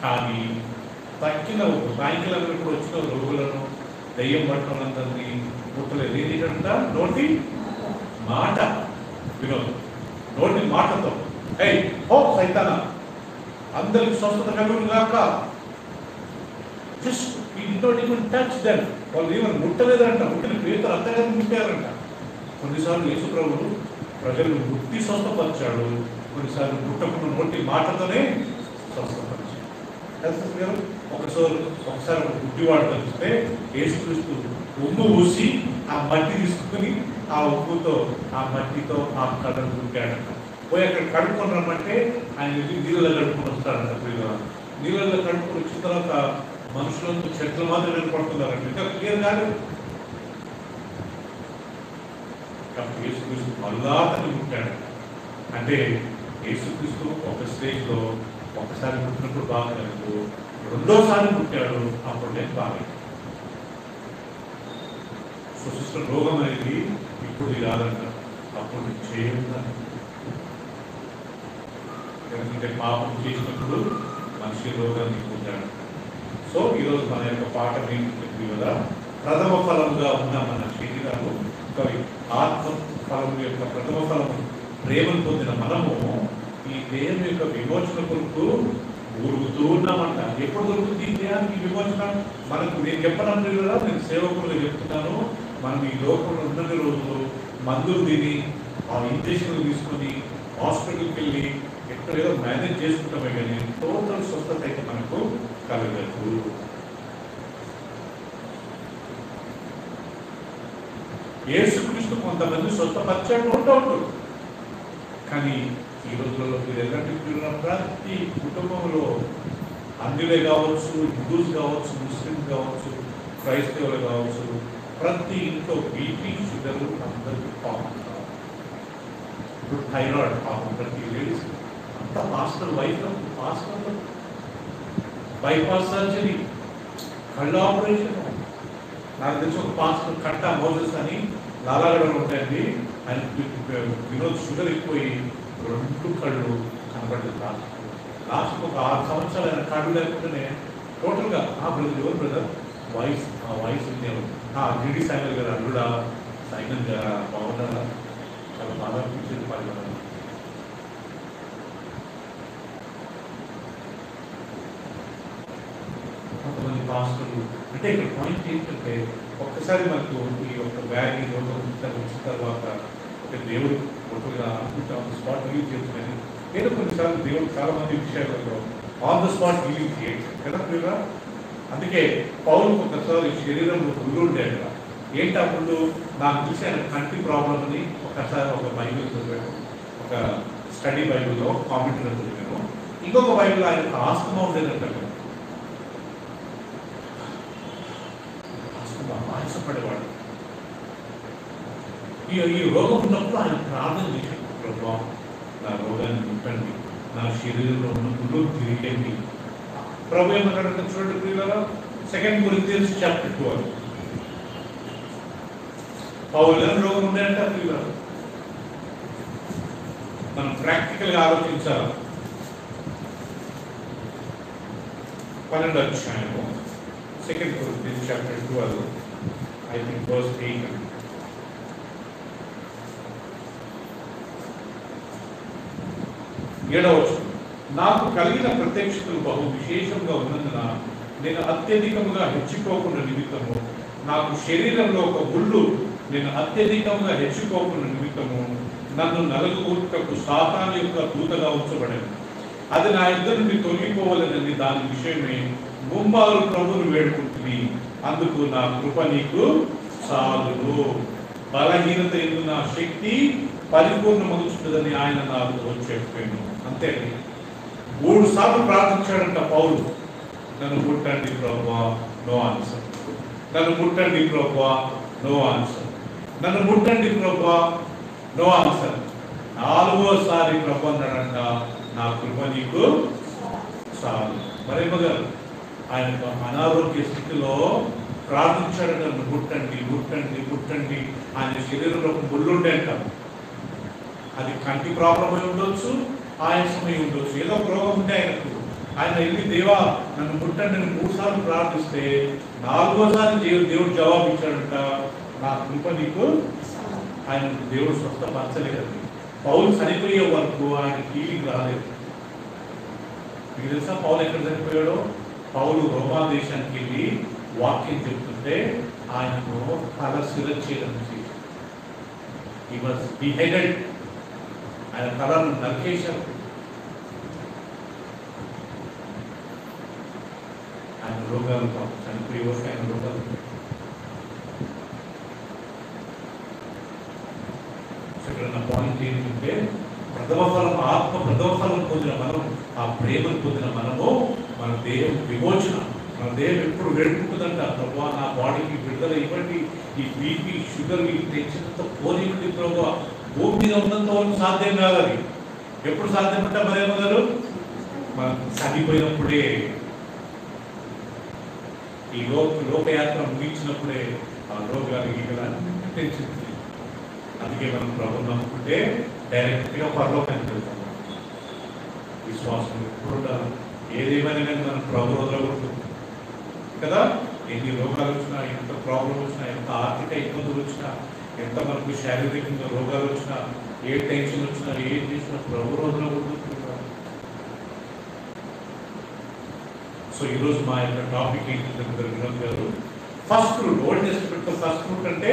కానీ తక్కిన సాయంకాలం కూడా వచ్చిన రోగులను, దయ్యం పట్టణందరినీ ముట్టలేదు. ఏంటంట? నోటి మాట. వినోద్, నోటి మాటతో ఓ సైతానా, అందరికి స్వస్థత కలుగును గాక. జస్ట్ ఈ డోంట్ ఈవెన్ టచ్ దెమ్. వాళ్ళు ఈవెన్ ముట్టలేదంట. ముట్టిన పేతురు అత్తగారిని ముట్టారంట. కొన్నిసార్లు యేసు ప్రభువు ప్రజలు ముట్టి స్వస్థపరిచాడు, కొన్నిసార్లు ముట్టకుండా నోటి మాటతోనే స్వస్థపరిచాడు. కదా, ఒకసారి ఒక గుడ్డివాడు కలిస్తే యేసుక్రీస్తు ఉమ్ము ఊసి ఆ మట్టి తీసుకుని ఆ ఉప్పుతో ఆ మట్టితో ఆ కళ్ళను దుక్కాడంట. పోయి అక్కడ కడుక్కొని రమ్మంటే ఆయన నీళ్ళలో కడుక్కొని వస్తాడంట. నీళ్ళలో కడుక్కొని వచ్చిన తర్వాత మనుషులంతా చెట్ల మాత్రం కనపడుతున్నారంట. ఇంకా క్లియర్ కాదు. కాబట్టి యేసుక్రీస్తు మళ్ళా అతన్ని ముట్టాడు. అంటే యేసుక్రీస్తు ఒక స్టేజ్లో ఒకసారి ముట్టినప్పుడు బాగలేదు, రెండోసారి పుట్టాడు, అప్పుడు నేను బాగా. సో సిస్టర్, రోగం అనేది ఇప్పుడు కాదంట, అప్పుడు చేయాలి. ఎందుకంటే పాపం చేసినప్పుడు మనిషి రోగాన్ని పొందాడు. సో ఈరోజు మన యొక్క పాఠం ఏంటంటే కదా, ప్రథమ ఫలంగా ఉన్న మన శరీరాలు ఆత్మ ఫలం యొక్క ప్రథమ ఫలము ప్రేమను పొందిన మనము ఈ దేహం యొక్క విమోచన కొరకు ఊరుగుతూ ఉన్నామంట. ఎప్పుడు దొరుకుతుంది ఈ దేహానికి విమోచన? మనకు నేను చెప్పనప్పుడు కదా, నేను సేవకులుగా చెప్తున్నాను, మనం ఈ లోకంలో ఉన్నన్ని రోజులు మందులు తిని ఆ ఇంజక్షన్లు తీసుకొని హాస్పిటల్కి వెళ్ళి ఎక్కడ ఏదో మేనేజ్ చేసుకుంటామే కానీ టోటల్ స్వస్థత అయితే మనకు కలగదు. యేసుక్రీస్తు కొంతమంది స్వస్థపరిచాడు ఉంటాడు, కానీ ఈ రోజులలో మీరు ఎలాంటి ప్రతి కుటుంబంలో అన్యులే కావచ్చు, హిందూస్ కావచ్చు, ముస్లిం కావచ్చు, క్రైస్తవులు కావచ్చు, ప్రతి ఇంట్లో బీపీ, షుగర్ అందరికీ పాపం కావాలి. ఇప్పుడు థైరాయిడ్ పాపం ప్రతి లేడీస్ అంతా master wife, master bypass surgery, కళ్ళ ఆపరేషన్. నాకు తెలిసి ఒక పాస్టర్ కట్టా మోజెస్ అని లాలాగడలు ఉంటాయండి, ఆయన వినోద్ షుగర్ ఎక్కువై 2 కళ్ళు కనబడలేదు. లాస్ట్ ఒక 6 సంవత్సరాలు ఆయన కళ్ళు లేకుండానే టోటల్గా బ్రదర్ ఎవరు బ్రదర్ వాయిస్ గిడి సాగర్ గారు అల్లుడా సైమన్ గారా బాగున్నారా, చాలా బాగా అనిపించింది. కొంతమంది పాస్టర్లు అంటే ఇక్కడ పాయింట్ ఏంటంటే, ఒక్కసారి మనకు ఈ యొక్క వ్యాధి రోగం వచ్చిన తర్వాత ఒక దేవుడు ఒకటిగా అనుకుంటాం, స్పాట్ రిలీజ్ చేస్తున్నాను. ఏదో కొన్నిసార్లు దేవుడు చాలా మంది విషయాలలో ఆన్ ద స్పాట్ రిలీజ్ చేయొచ్చు కదా మీరు. అందుకే పౌలుకు ఒకసారి శరీరంలో గుళ్ళు ఉండే కదా, ఏంటి అప్పుడు నాకు చూసి ఆయన కంటి ప్రాబ్లం అని ఒకసారి ఒక బైబిల్ చదివాను, ఒక స్టడీ బైబిల్లో కామెంటరీలో చదివాను. ఇంకొక బైబిల్లో ఆయన ఆస్తమా ఉండేదంటారు, ఆయాసపడేవాడు. ఈ రోగం ఉన్నప్పుడు ఆయన ప్రార్థన చేశాడు, ప్రభా నా రోగాన్ని నింపండి, నా శరీరంలో ఉన్న గుళ్ళు తిరిగండి. ప్రభు ఏమన్నాడు చూడండి ప్రియులారా, 2 కొరింథీయులు చాప్టర్ 12. పౌలు రోగం ఉన్నాయంట ప్రియులారా, మనం ప్రాక్టికల్ గా ఆలోచించాలి. 12వ అధ్యాయము 2 కొరింథీయులు చాప్టర్ 12, I think verse 8. నాకు కలిగిన ప్రత్యక్షతలు బహు విశేషంగా ఉన్నందున నేను అత్యధికంగా హెచ్చుకోకుండా నిమిత్తము, నాకు శరీరంలో ఒక ముళ్ళు నేను అత్యధికంగా హెచ్చుకోకుండా నిమిత్తము నన్ను నలుగుటకు సాతాను యొక్క దూతగా ఉంచబడింది. అది నా ఇద్దరు నుండి తొలగిపోవాలని దాని విషయమే ముంబారు ప్రభువును వేడుకుంటుంది. అందుకు నా కృప నీకు చాలును, బలహీనత ఎందు నా శక్తి పరిపూర్ణమగుచుంటుందని ఆయన నాకు చెప్పాను. అంతే 3 సార్లు ప్రార్థించాడంట పౌలు, నన్ను ముట్టండి ప్రభువా, నో ఆన్సర్. నన్ను ముట్టండి ప్రభువా, నో ఆన్సర్. నన్ను ముట్టండి ప్రభువా, నో ఆన్సర్. 4వసారి ప్రభు అన్నాడంట, నా కృప నీకు చాలు. మరేమగారు ఆయన అనారోగ్య స్థితిలో ప్రార్థించాడంట, నన్ను ముట్టండి ముట్టండి ముట్టండి. ఆయన శరీరంలో ముళ్ళుండే అంట, అది కంటి ప్రాబ్లం అయి ఉండొచ్చు, ఆయాసమై ఉండొచ్చు, ఏదో ఒక రోగం ఉంటే ఆయనకు. ఆయన వెళ్ళి దేవా నన్ను ముట్టండి అని 3 సార్లు ప్రార్థిస్తే 4వసారి దేవుడు జవాబు ఇచ్చాడంట, నా కృప నీకు. ఆయన దేవుడు స్వస్థపరచలేదండి. పౌలు చనిపోయే వరకు ఆయన హీలింగ్ రాలేదు. మీకు తెలుసా పౌలు ఎక్కడ చనిపోయాడో? పౌలు రోమా దేశానికి వెళ్ళి వాక్యం చెప్తుంటే ఆయనకు తల శిరచ్ఛేదం చేసి he was beheaded. ఆయన తలను నరికేశారు. ఆయన రోగాలు చనిపోయే వరకు ఆయన రోగాలు. ఇక్కడ పాయింట్ ఏంటంటే, ప్రథమ ఫలం ఆత్మ ప్రథమ ఫలం పొందిన మనం, ఆ ప్రేమను పొందిన మనము, మన దేహం విమోచన, మన దేహం ఎప్పుడు వేడుకుంటుందంట, ప్రభా నా బాడీకి విడుదల ఇవ్వండి, ఈ బీపీ షుగర్ ఈ టెన్షన్తో పోనివ్వండి ప్రభా. భూమి మీద ఉన్నంత వరకు సాధ్యం కాదు. అది ఎప్పుడు సాధ్యం అంటే మరేమన్నారు, మనం చనిపోయినప్పుడే. ఈ లోకయాత్ర ముగించినప్పుడే ఆ రోగాలు గీగలన్నీ టెన్షన్. అందుకే మనం ప్రభుత్వం నమ్ముకుంటే డైరెక్ట్గా పరలోకానికి వెళ్తాం. విశ్వాసం ఎప్పుడు ఉండాలి. ఏదేమైనా కానీ మనం ప్రభు వదలకూడదు కదా. ఎన్ని రోగాలు వచ్చినా, ఎంత ప్రాబ్లం వచ్చినా, ఎంత ఆర్థిక ఇబ్బందులు వచ్చినా, ఎంత మనకు శారీరకంగా రోగాలు వచ్చినా, ఏ టెన్షన్ వచ్చినా, ఏం చేసినా ప్రభు వదలకూడదు. సో ఈరోజు మా యొక్క టాపిక్ ఏంటంటే వినోద్ గారు, first fruit. Old testament first fruit అంటే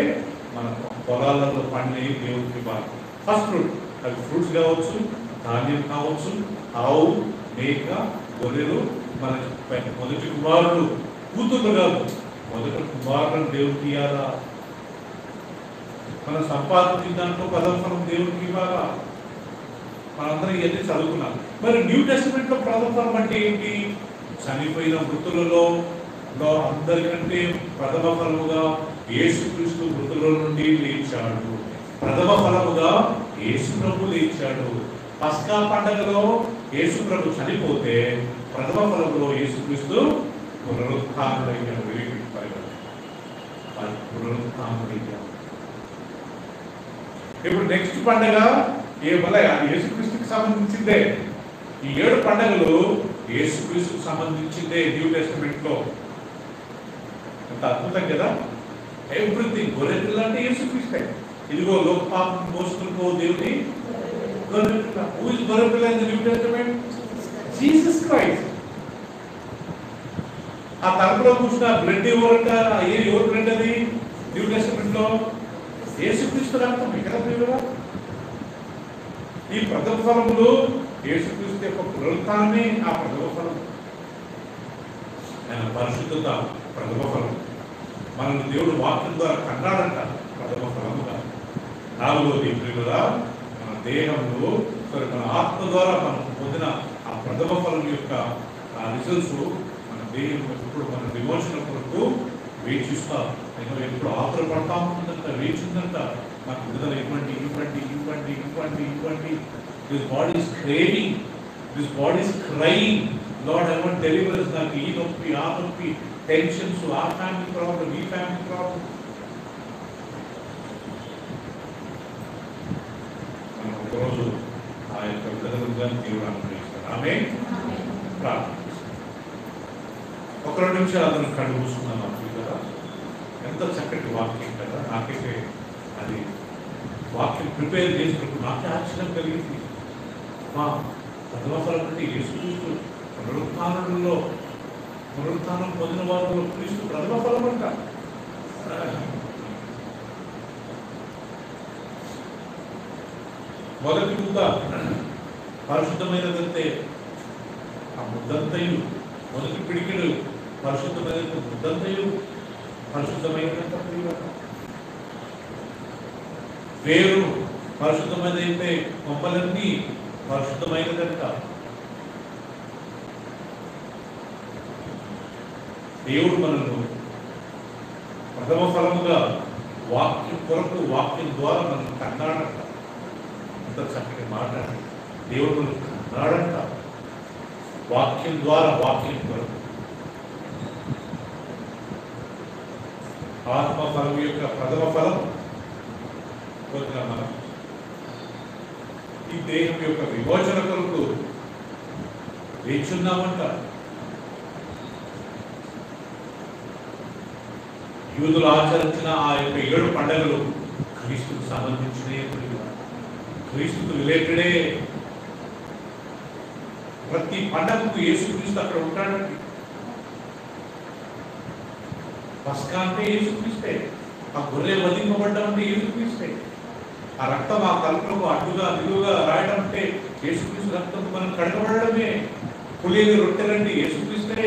మన పొలాలలో పండే దేవుడికి బాగా ఫస్ట్ ఫ్రూట్. అవి ఫ్రూట్స్ కావచ్చు, ధాన్యం కావచ్చు, ఆవు, మేక, గొర్రెలు. మన మొదటి కుమారుడు కూతుర్లు కాదు, మొదటి కుమారులను దేవుడికి ఇవ్వాలా. మనం సంపాదించిన దాంట్లో ప్రథమఫలం దేవుడికి ఇవ్వాలా. మనందరం ఇవన్నీ చదువుకున్నాం. మరి న్యూ టెస్టమెంట్ లో ప్రథమఫలం అంటే ఏంటి? చనిపోయిన మృతులలో అందరికంటే ప్రథమ ఫలముగా యేసుక్రీస్తు మృతుల నుండి లేచాడు. ప్రథమ ఫలముగా యేసు ప్రభు లేచాడు. పస్కా పండగలో యేసు ప్రభు చనిపోతే ప్రథమ ఫలములో యేసుక్రీస్తు పునరుత్థానుడయ్యాడు. పునరుత్థానుడయ్యాడు. ఇప్పుడు నెక్స్ట్ పండగ యేసుక్రీస్తుకి సంబంధించిందే. ఈ 7 పండగలు యేసుక్రీస్తుకు సంబంధించిందే న్యూ టెస్టమెంట్ లో. ఎంత అద్భుతం కదా. ఎవ్రీథింగ్. గొర్రెపిల్ల అంటే యేసుక్రీస్తే. ఇదిగో లోక పాపం మోసుకుని దేవుని గొర్రెపిల్ల. హూ ఇస్ గొర్రెపిల్ల in the new testament? Jesus Christ. ఆ తరపులో కూర్చున్న బ్లడ్ ఎవరంట? ఎవరు బ్లడ్ అది న్యూ టెస్టమెంట్ లో? యేసుక్రీస్తు రక్తం. ఇక్కడ ప్రియులుగా ఈ ప్రథమ ఫలములు యేసుక్రీస్తు యొక్క పునరుత్థానమే ఆ ప్రథమ ఫలం. ఆయన పరిశుద్ధత ప్రథమ ఫలం. మనల్ని దేవుడు వాక్యం ద్వారా కన్నాడంట ప్రథమ ఫలముగా. 4వది ప్రియులుగా మన దేహంలో మన ఆత్మ ద్వారా మనం పొందిన ఆ ప్రథమ ఫలం యొక్క ఆ రిజల్ట్స్ మన దేహం ఎప్పుడు మన డివోషన్ కొరకు వేచిస్తారు. ఎప్పుడు ఆతుర పడతా ఉంటుందంట, వేచిందంట. నాకు విడుదల ఇవ్వండి, ఇవ్వండి, ఇవ్వండి, ఇవ్వండి, ఇవ్వండి. This body is craving. This body is crying. Lord, I want deliverance. నాకు ఈ నొప్పి, ఆ నొప్పి, టెన్షన్స్, ఆ ఫ్యామిలీ ప్రాబ్లం, ఈ ఫ్యామిలీ ప్రాబ్లం. మనం ఒకరోజు ఆ యొక్క విడుదలగా దేవుడు అనుగ్రహిస్తాడు. ఆమేన్. ప్రార్థన. ఒక 2 నిమిషాలు అతను కళ్ళు మూసుకున్నాను కదా. ఎంత చక్కటి వాక్యం కదా. నాకైతే అది వాక్యం ప్రిపేర్ చేసినప్పుడు నాకే ఆశ్చర్యం కలిగింది. ప్రథమ ఫలం అంటే యేసుక్రీస్తు పునరుత్థానం పొందిన వారిలో క్రీస్తు ప్రథమ ఫలం అంట. మొదటి ముద్ద పరిశుద్ధమైనదంటే ఆ ముద్దంతయు, మొదటి పిడికిడు పరిశుద్ధమైనది, ముద్దంతయు పరిశుద్ధమైనదంట. వేరు పరిశుద్ధమైనదైతే కొమ్మలన్నీ పరిశుద్ధమైనదంట. దేవుడు మనల్ని ప్రథమ ఫలముగా వాక్యం కొరకు, వాక్యం ద్వారా మనల్ని కన్నాడంట. అంత చక్కటి మాట్లాడి దేవుడు మనల్ని కన్నాడంట. వాక్యం ద్వారా, వాక్యం కొరకు. ఆత్మ ఫలం యొక్క ప్రథమ ఫలం పొందిన మనం ఈ దేహం యొక్క విమోచన కొరకు వేచున్నామంట. యూదులు ఆచరించిన ఆ యొక్క 7 పండుగలు క్రీస్తుకు సంబంధించినే. క్రీస్తుకు రిలేటెడే. ప్రతి పండగకు యేసుక్రీస్తు అక్కడ ఉంటాడండి. పస్కా అంటే యేసుక్రీస్తే. ఆ గొర్రె వధింపబడ్డం అంటే యేసుక్రీస్తే. ఆ రక్తం ఆ తలుపులకు అడ్డుగా నిలువుగా రాయడం అంటే యేసుక్రీస్తు రక్తం మనం కడగబడమే. పులియని రొట్టెలండి యేసుక్రీస్తే.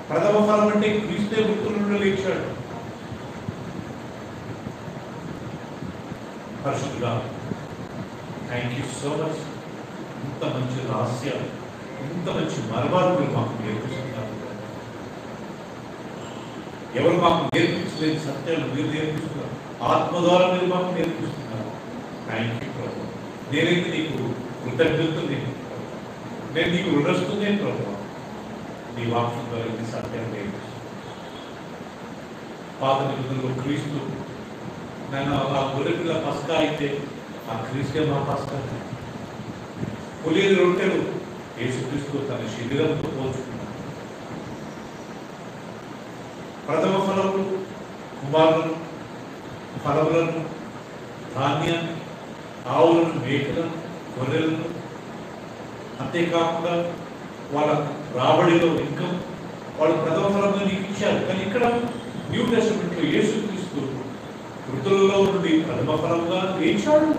ప్రథమ ఫలం అంటే క్రీస్తే మృతుల నుండి లేచాడు. పరిశుద్ధుడా, థ్యాంక్ యూ సో మచ్. ఇంత మంచి రహస్యాలు, ఇంత మంచి మర్మాలు మీరు మాకు నేర్పిస్తున్నారు. ఎవరు మాకు నేర్పించలేని సత్యాలు మీరు నేర్పిస్తున్నారు. ఆత్మ ద్వారా మీరు మాకు నేర్పిస్తున్నారు. థ్యాంక్ యూ ప్రభు. నేనైతే నీకు కృతజ్ఞతలు, నేను నీకు రుణస్తునే ప్రభు. నీ వాక్యం ద్వారా ఇది సత్యం లేదు. పాత నిబంధనలో క్రీస్తు నేను ఆ గొర్రెపిల్ల పస్కా అయితే ఆ క్రీస్తే మా పస్కా. పులియని రొట్టెలు యేసుక్రీస్తు తన శరీరంతో పోల్చుకున్నాడు. ప్రథమ ఫలములు కుమారులను, ఫలములను, ధాన్యాన్ని, ఆవులను, మేకలను, గొర్రెలను, అంతేకాకుండా వాళ్ళ రాబడిలో ఇంకా వాళ్ళు ప్రథమ ఫలంగా నీకు ఇచ్చారు. కానీ ఇక్కడ న్యూ టెస్టమెంట్లో యేసుక్రీస్తు మృతులలో నుండి ప్రథమ ఫలంగా లేచాడు.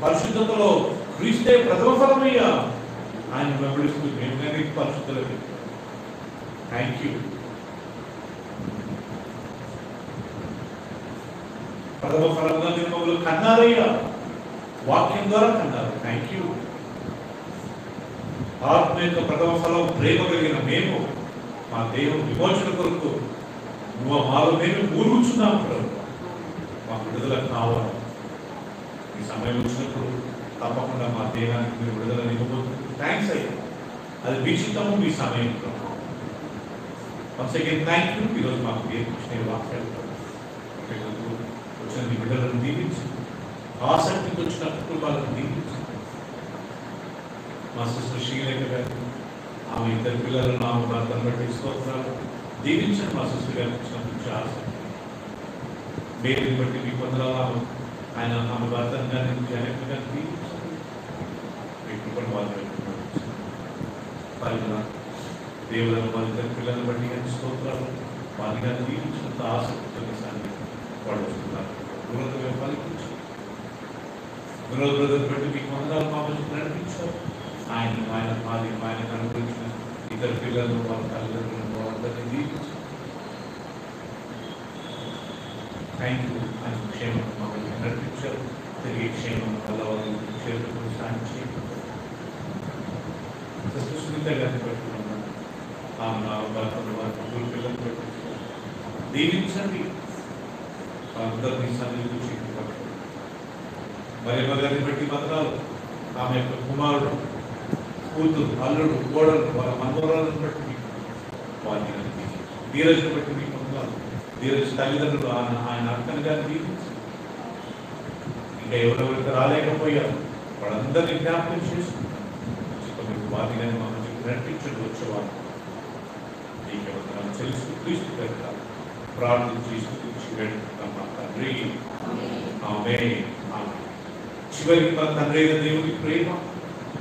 పరిశుద్ధతలో క్రీస్తే ప్రథమ ఫలమయ్యా. ఆయన వెంబడిస్తూ మేము కానీ పరిశుద్ధులకి థ్యాంక్ యూ. ప్రథమ ఫలంగా మీరు మమ్మల్ని కన్నారయ్యా, వాక్యం ద్వారా కన్నారు. Thank you. ఆత్మ యొక్క ప్రథమ ఫలం ప్రేమ కలిగిన మేము మా దేవుని విమోచన కొరకు నువ్వు మాలో మేము ఊరుచున్నాం ప్రభు. మా విడుదల కావాలి. ఈ సమయం వచ్చినప్పుడు తప్పకుండా మా దేహానికి మీరు విడుదల ఇవ్వబోతున్నారు. థ్యాంక్స్ అయ్యా. అది మీ చిత్తము, మీ సమయం ప్రభు. Once again thank you. ఈరోజు మాకు నేర్పించిన వాక్యాలు వచ్చిన మీ బిడ్డలను దీవించి, ఆసక్తికి వచ్చిన కుటుంబాలను దీవించి, మా సిస్టర్ శ్రీలేఖ గారు ఆమె ఇద్దరు పిల్లలను ఆమె భర్తను బట్టి స్తోత్రాలు దీవించండి. మా సిస్టర్ గారికి వచ్చిన మంచి ఆసక్తి మేలుని బట్టి మీ పొందరాలు ఆయన ఆమె భర్తను కానీ జనక్ గారిని దీవించండి. మీ కృపను వాళ్ళు పరిగణ దేవులను వాళ్ళ ఇద్దరు పిల్లలను బట్టి కానీ స్తోత్రాలు వారిని కానీ దీవించినంత ఆసక్తితో నిజాన్ని వాళ్ళు వస్తున్నారు. దూరంగా పలికించు బ్రదర్ బట్టి మీకు వందనాలు మా మధ్య నడిపించారు. ఆయన అనుగ్రహించిన ఇద్దరు పిల్లలను వాళ్ళ తల్లిదండ్రులను వాళ్ళందరినీ దీవించారు. Thank you. ఆయన క్షేమం మా మధ్య నడిపించారు. తిరిగి క్షేమం వల్ల వాళ్ళు చేతులకు సాయం చేయండి. సుస్మిత గారిని పెట్టుకున్నాను. ఆమె నాలుగు భర్తలు వారి ముగ్గురు పిల్లలు పెట్టుకుంటారు. దీవించండి. అందరినీ సన్నిధిలో చేయండి. మరి గారిని బట్టి మాత్రాలు ఆమె యొక్క కుమారుడు, కూతురు, అల్లుడు, కోడలు, వాళ్ళ మనోరాలను బట్టి వారిని ధీరజ్ని బట్టి మీకు పొందాలి. ధీరజ్ తల్లిదండ్రులు ఆయన అక్కని గారిని దీవించి ఇంకా ఎవరెవరికి రాలేకపోయారు వాళ్ళందరినీ జ్ఞాపకం చేసుకుంటారు. వారిని కానీ మా మధ్య నడిపించండి. వచ్చేవారు నీకెవరు చెల్లిస్తూ క్రీస్తు పెడతారు. ప్రార్థించి స్తుతించి వేడుకుంటాం మా తండ్రి. ఆమేన్. చివరికి మన తండ్రి అయిన దేవుని ప్రేమ,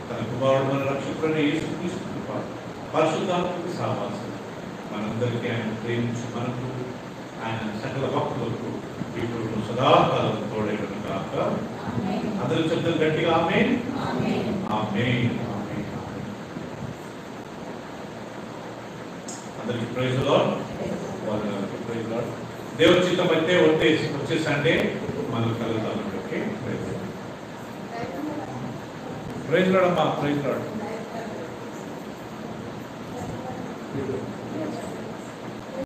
తన కుమారుడు మన రక్షకుడైన యేసుక్రీస్తు కృప, పరిశుద్ధాత్మక సహవాసం మనందరికీ ఆయన ప్రేమించి మనకు ఆయన సకల భక్తులకు ఇప్పుడు సదాకాలం తోడైన కాక. అందరూ చెప్తారు గట్టిగా ఆమేన్. ఆమేన్. అందరికి praise the lord. Praise the lord. దేవుని చిత్తం అయితే వచ్చే సండే మనం కలుద్దాం. ఓకే, ప్రైజ్ లార్డ్ అమ్మా. Praise lord.